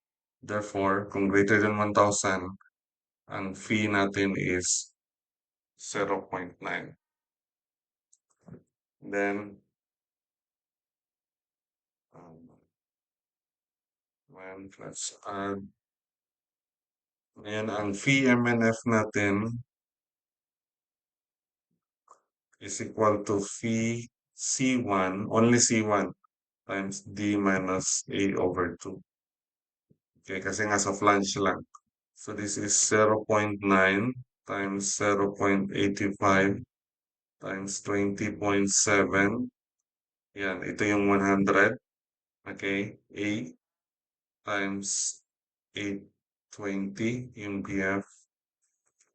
Therefore, kung greater than 1000, ang fee natin is 0.9. Then, let's add, and ang fee MNF natin is equal to fee C1, only C1, times D minus A over 2. Okay, kasi nga sa flange lang. So this is 0.9 times 0.85 times 20.7. Yan, ito yung 100. Okay, A times 820 yung BF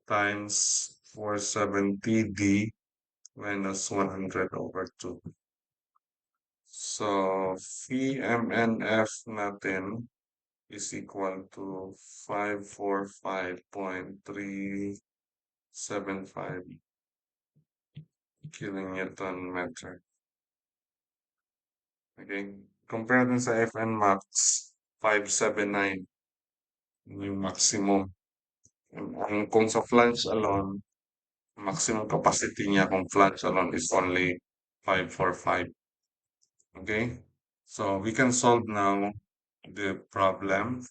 times 470D minus 100 over 2. So, phi MNF natin is equal to 545.375 kilonewton meter. Okay? Compare dun sa FN max, 579 yung maximum. Kung sa flange alone, maximum capacity niya kung flange alone is only 545. Okay? So we can solve now the problem.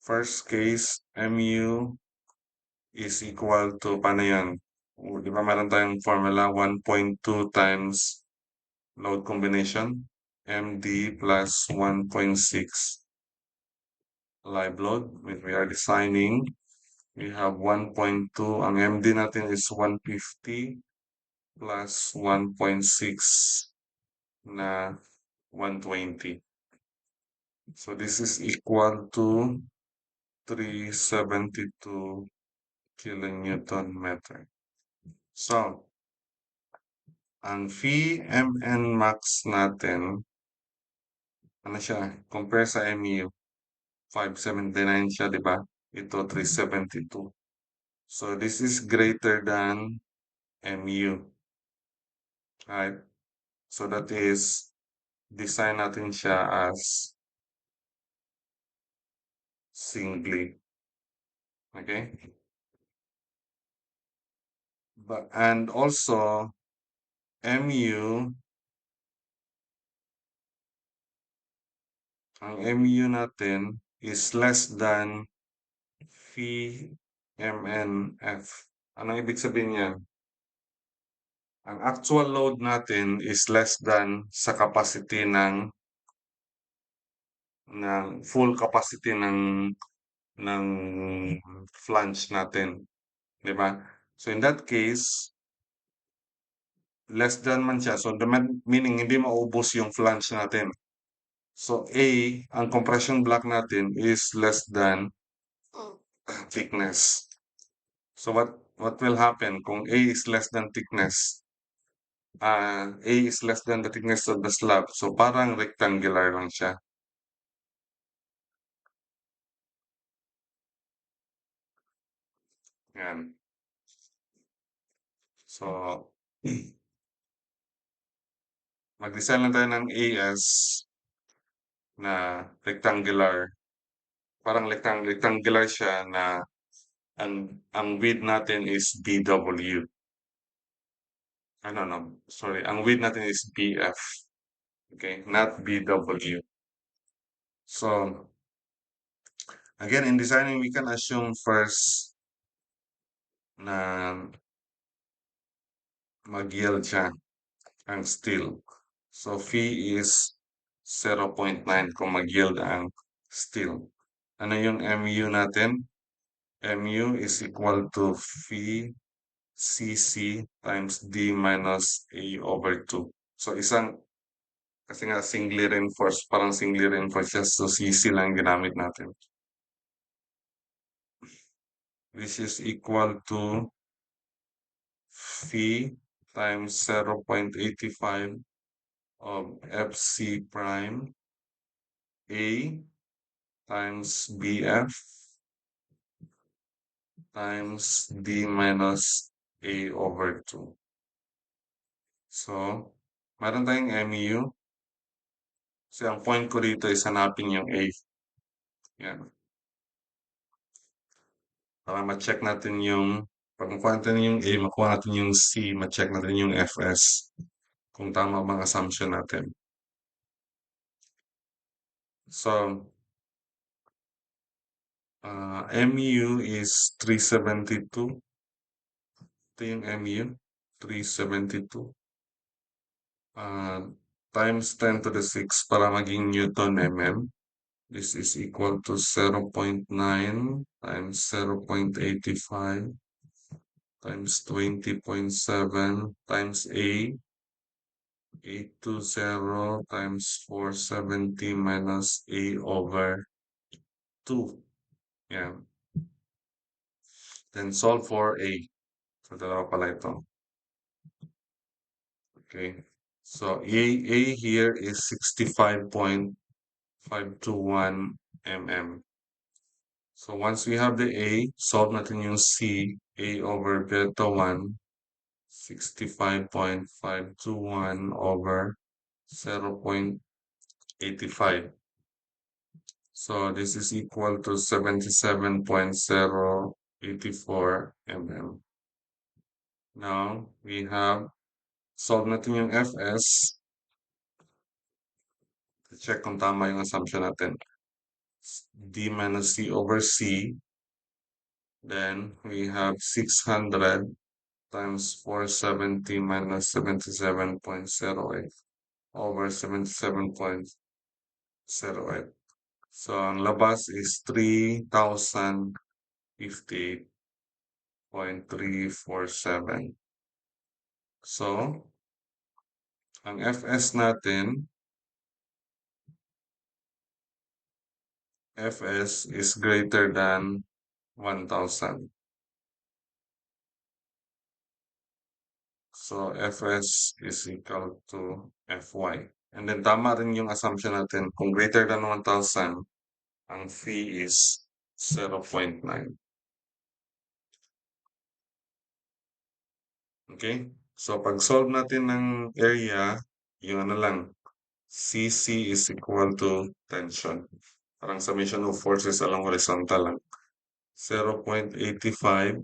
First case, MU is equal to, paano yan? Di ba meron tayong formula, 1.2 times load combination, MD plus 1.6 live load. When we are designing, we have 1.2. Ang MD natin is 150 plus 1.6 na 120. So this is equal to 372 kilonewton meter. So, ang phi MN max natin, ano siya, compare sa MU, 579 siya, di ba? Ito, 372. So, this is greater than MU. Right? So, that is, design natin siya as singly. Okay? And also, MU, ang MU natin is less than phi MNF. Anong ibig sabihin niya? Ang actual load natin is less than sa capacity ng full capacity ng flange natin, 'di ba? So in that case, less than man siya. So the meaning hindi maubos yung flange natin. So A, ang compression block natin is less than thickness. So what will happen kung A is less than thickness? A is less than the thickness of the slab. So parang rectangular lang siya. Yan. So, mag-design lang tayo ng AS na rectangular. Parang rectangular siya na ang width natin is BW. No, sorry. Ang width natin is BF. Okay, not BW. So, again, in designing, we can assume first na mag-yield siya ang steel. So, phi is 0.9 kung mag-yield ang steel. Ano yung MU natin? MU is equal to phi CC times D minus A over 2. So, kasi nga singly reinforced, parang singly reinforced siya. So, CC lang ginamit natin. This is equal to phi times 0.85 of FC prime A times BF times D minus A over 2. So, meron tayong MU. Kasi ang point ko dito is hanapin yung A. Yan. Para ma-check natin yung, pag makuha natin yung A, makuha natin yung C, ma-check natin yung FS. Kung tama bang assumption natin. So, MU is 372. Ito yung MU, 372. Times 10 to the 6 para maging Newton mm. This is equal to 0.9 times 0.85 times 20.7 times A, 820 times 470 minus A over 2. Yeah. Then solve for A. So, dalawa pala ito. Okay. So, A here is 65.521 mm. So, once we have the A, solve natin yung C, A over beta 1, 65.521 over 0.85. So, this is equal to 77.084 mm. Now, we have solve natin yung Fs. Check kung tama yung assumption natin. D minus C over C. Then, we have 600 times 470 minus 77.08 over 77.08. So, ang labas is 3,058.347. So, ang Fs natin, Fs is greater than 1,000. So, Fs is equal to Fy. And then, tama rin yung assumption natin. Kung greater than 1,000, ang phi is 0.9. Okay? So, pag solve natin ng area, yung ano lang, CC is equal to tension. Parang summation of forces along horizontal lang. 0.85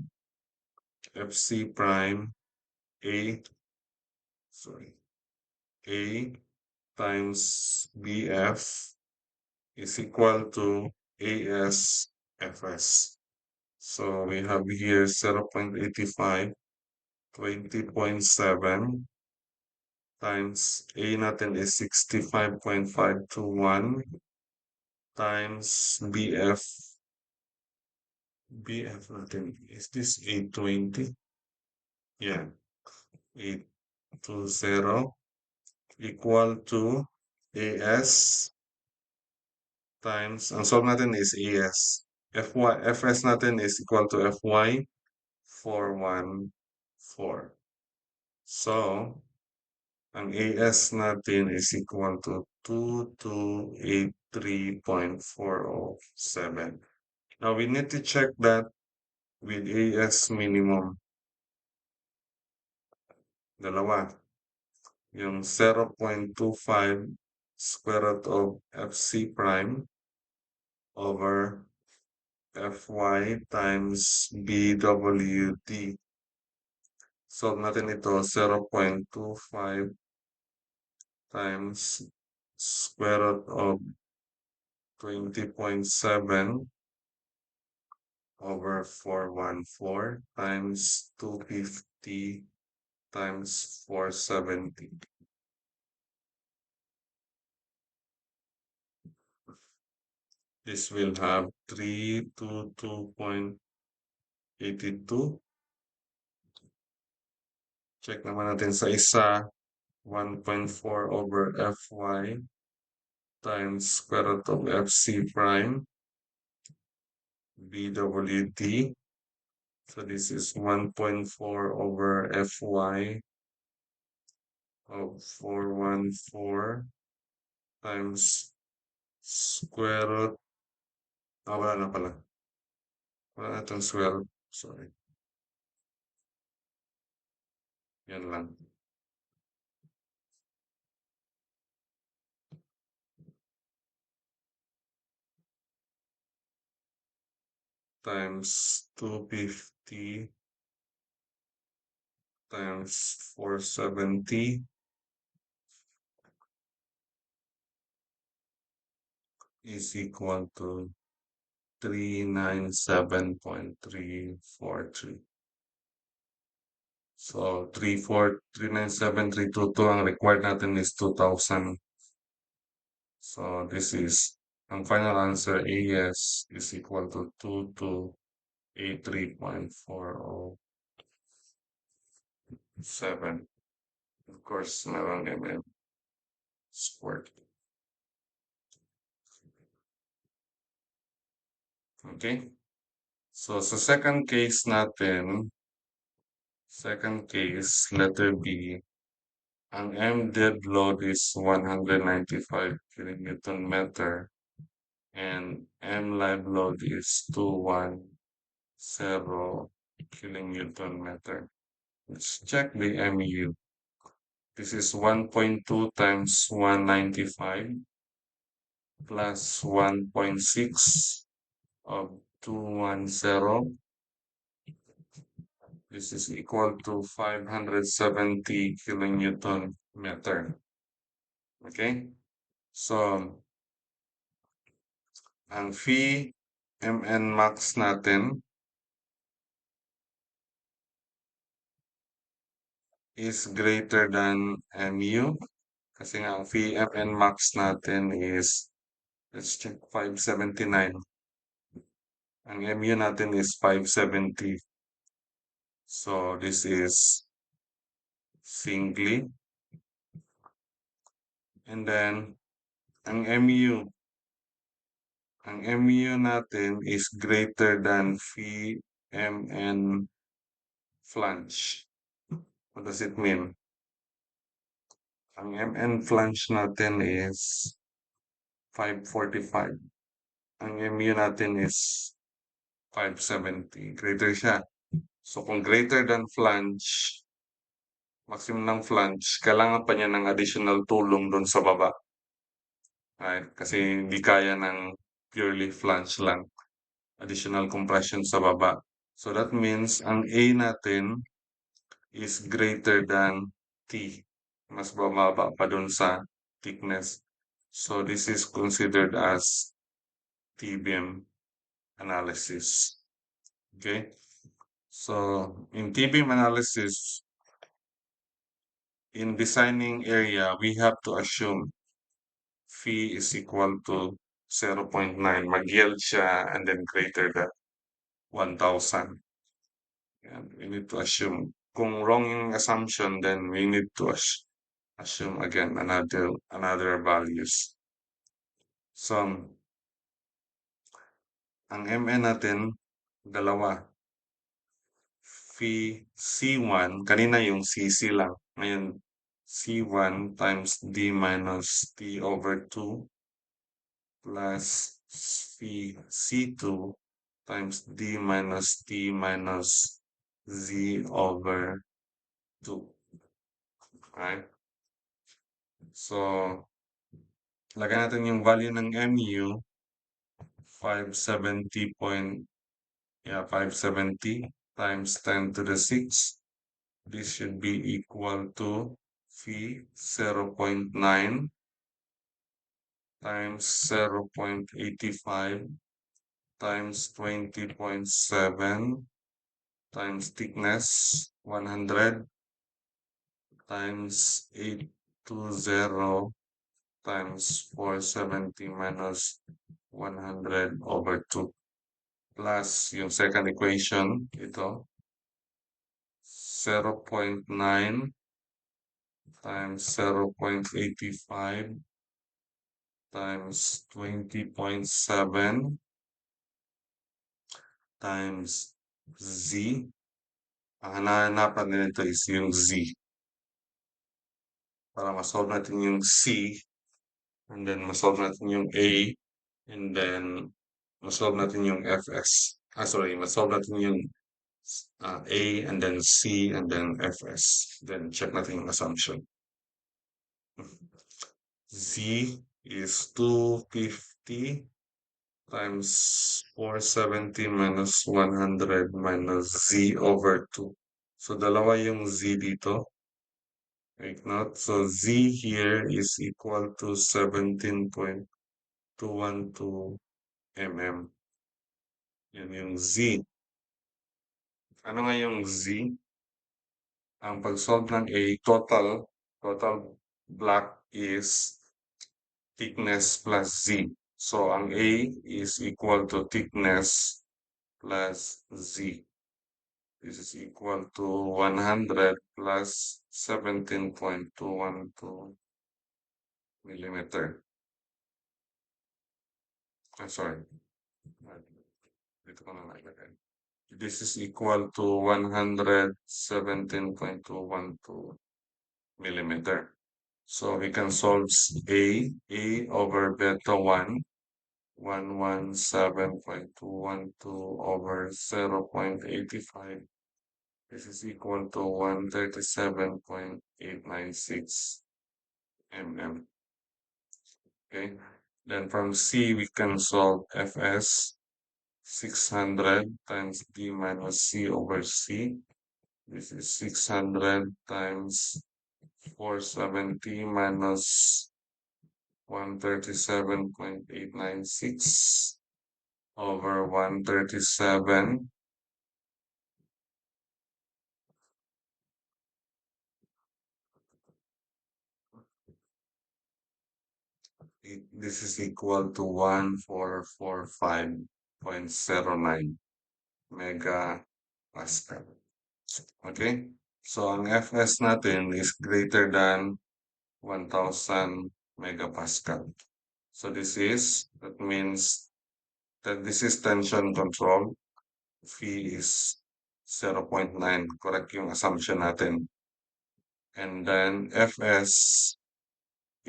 FC prime A, sorry, A times BF is equal to AS FS. So we have here 0.85, 20.7 times A natin is 65.521 times BF natin, is this 820? Yeah, 820 equal to AS times, ang solve natin is AS. FS natin is equal to FY 414. So, Ang AS natin is equal to 2283.407. Now we need to check that with AS minimum. Dalawa. Yung 0.25 square root of FC prime over Fy times BWT. Solve natin ito 0.25 times square root of 20.7 over 414 times 250 times 470. This will have 322.82. Check naman natin sa isa, 1.4 over Fy times square root of Fc prime BWT. So this is 1.4 over Fy of 414 times square root. Wala na pala. Wala na itong square root. Sorry. Yan lang. Times 250 times 470 is equal to 397.343. So 397,322 ang required natin is 2,000. So this is ang final answer AS is equal to 2283.407. Of course, merong mm squared. Okay? So sa second case, letter B, ang M dead load is 195 kilonewton meter and M live load is 210 kilonewton meter. Let's check the MU. This is 1.2 times 195 plus 1.6 of 210. This is equal to 570 kilonewton meter. Okay? So, ang phi Mn max natin is greater than Mu. Kasi nga ang phi Mn max natin is, let's check, 579. Ang Mu natin is 570. So, this is singly. And then, ang Mu natin is greater than phi Mn flange. What does it mean? Ang Mn flange natin is 545. Ang Mu natin is 570. Greater siya. So, kung greater than flange, maximum ng flange, kailangan pa niya ng additional tulong doon sa baba. Right? Kasi hindi kaya ng purely flange lang. Additional compression sa baba. So, that means ang A natin is greater than T. Mas bababa pa doon sa thickness. So, this is considered as T-beam analysis. Okay? So, in T-beam analysis, in designing area, we have to assume phi is equal to 0.9. Mag-yield siya and then greater than 1,000. And we need to assume. Kung wrong yung assumption, then we need to assume again another values. So, ang MN natin, dalawa. Phi C1, kanina yung CC lang. Ngayon, C1 times D minus T over 2 plus C2 times D minus T minus Z over 2. Right? So, lagyan natin yung value ng MU, 570 yeah, 570 times 10 to the 6. This should be equal to phi 0.9 times 0.85 times 20.7 times thickness 100 times 820 times 470 minus 100 over 2 plus yung second equation, ito, 0.9 times 0.85 times 20.7 times Z. Ang hanahanapan nito is yung Z. Para masolve natin yung C, and then masolve natin yung A, and then masolve natin yung Fs. Sorry, masolve natin yung A, and then C, and then Fs. Then check natin yung assumption. Z is 250 times 470 minus 100 minus Z over 2. So, dalawa yung Z dito. Take note. So, Z here is equal to 17.212 mm. Yan yung Z. Ano nga yung Z? Ang pag-solve ng A, total block is thickness plus Z. So, ang A is equal to thickness plus Z. This is equal to 100 plus 17.212 millimeter. I'm sorry. Dito ko na nailagay. This is equal to 117.212 millimeter. So we can solve A over beta 1, 117.212 over 0.85. This is equal to 137.896 mm. Okay. Then from C, we can solve Fs 600 times D minus C over C. This is 600 times 470 minus 137.896 over 137. This is equal to 1445.09 megapascal. Okay? So, ang Fs natin is greater than 1,000 megapascal. So, that means that this is tension control. Phi is 0.9. Correct yung assumption natin. And then Fs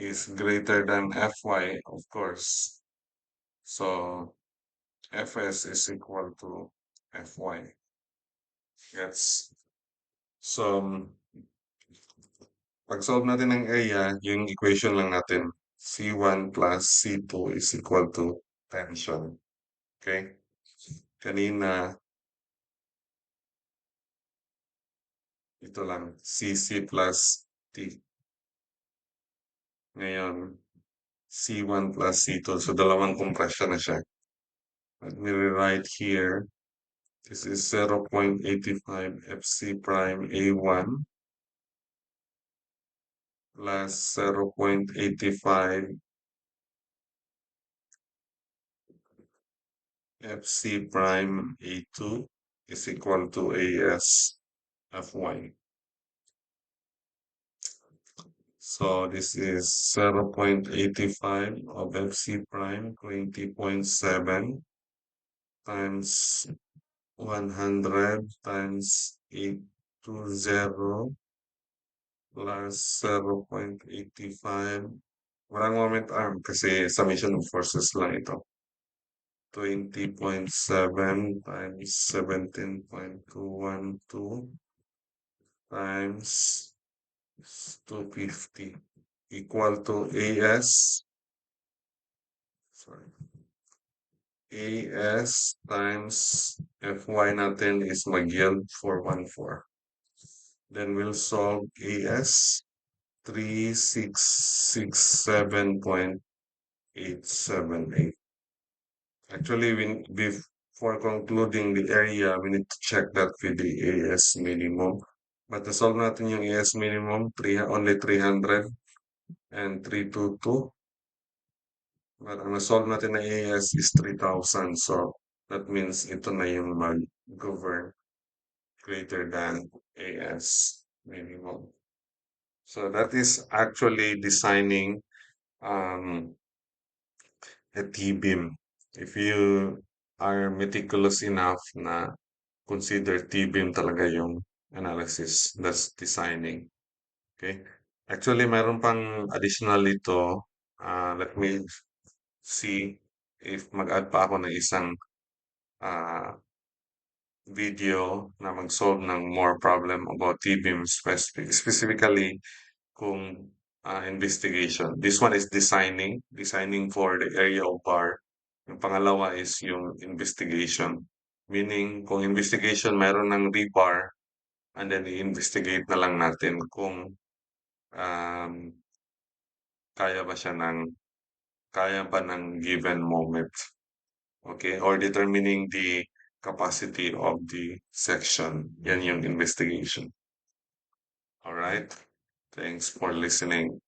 is greater than Fy, of course. So, Fs is equal to Fy. Yes. So, pag-solve natin ng area, yung equation lang natin. C1 plus C2 is equal to tension. Okay? Kanina, ito lang, CC plus T. Ngayon, C1 plus C2. So, dalawang compression na siya. Let me rewrite here. This is 0.85 FC prime A1 plus 0.85 FC prime A2 is equal to AS Fy. So this is 0.85 of FC prime, 20.7 times 100 times 820 plus 0.85. Walang moment arm kasi summation of forces lang ito. 20.7 times 17.212 times 250 equal to AS, sorry, AS times FY natin is mag-yield 414. Then we'll solve AS 3667.878. Actually, before concluding the area, we need to check that with the AS minimum. But na-solve natin yung AS minimum, only 300 and 322. But ang na-solve natin na AS is 3,000. So, that means ito na yung mag-govern greater than AS minimum. So, that is actually designing um, a T-beam. If you are meticulous enough na consider T-beam talaga yung analysis, that's designing. Okay? Actually, mayroon pang additional ito. Let me see if mag-add pa ako ng isang ah, video na mag-solve ng more problem about T-beam specifically kung investigation. This one is designing for the area of bar. Yung pangalawa is yung investigation. Meaning, kung investigation, meron ng rebar, and then i-investigate na lang natin kung um, kaya ba siya kaya ba ng given moment. Okay? Or determining the capacity of the section. Yan yung investigation. Alright? Thanks for listening.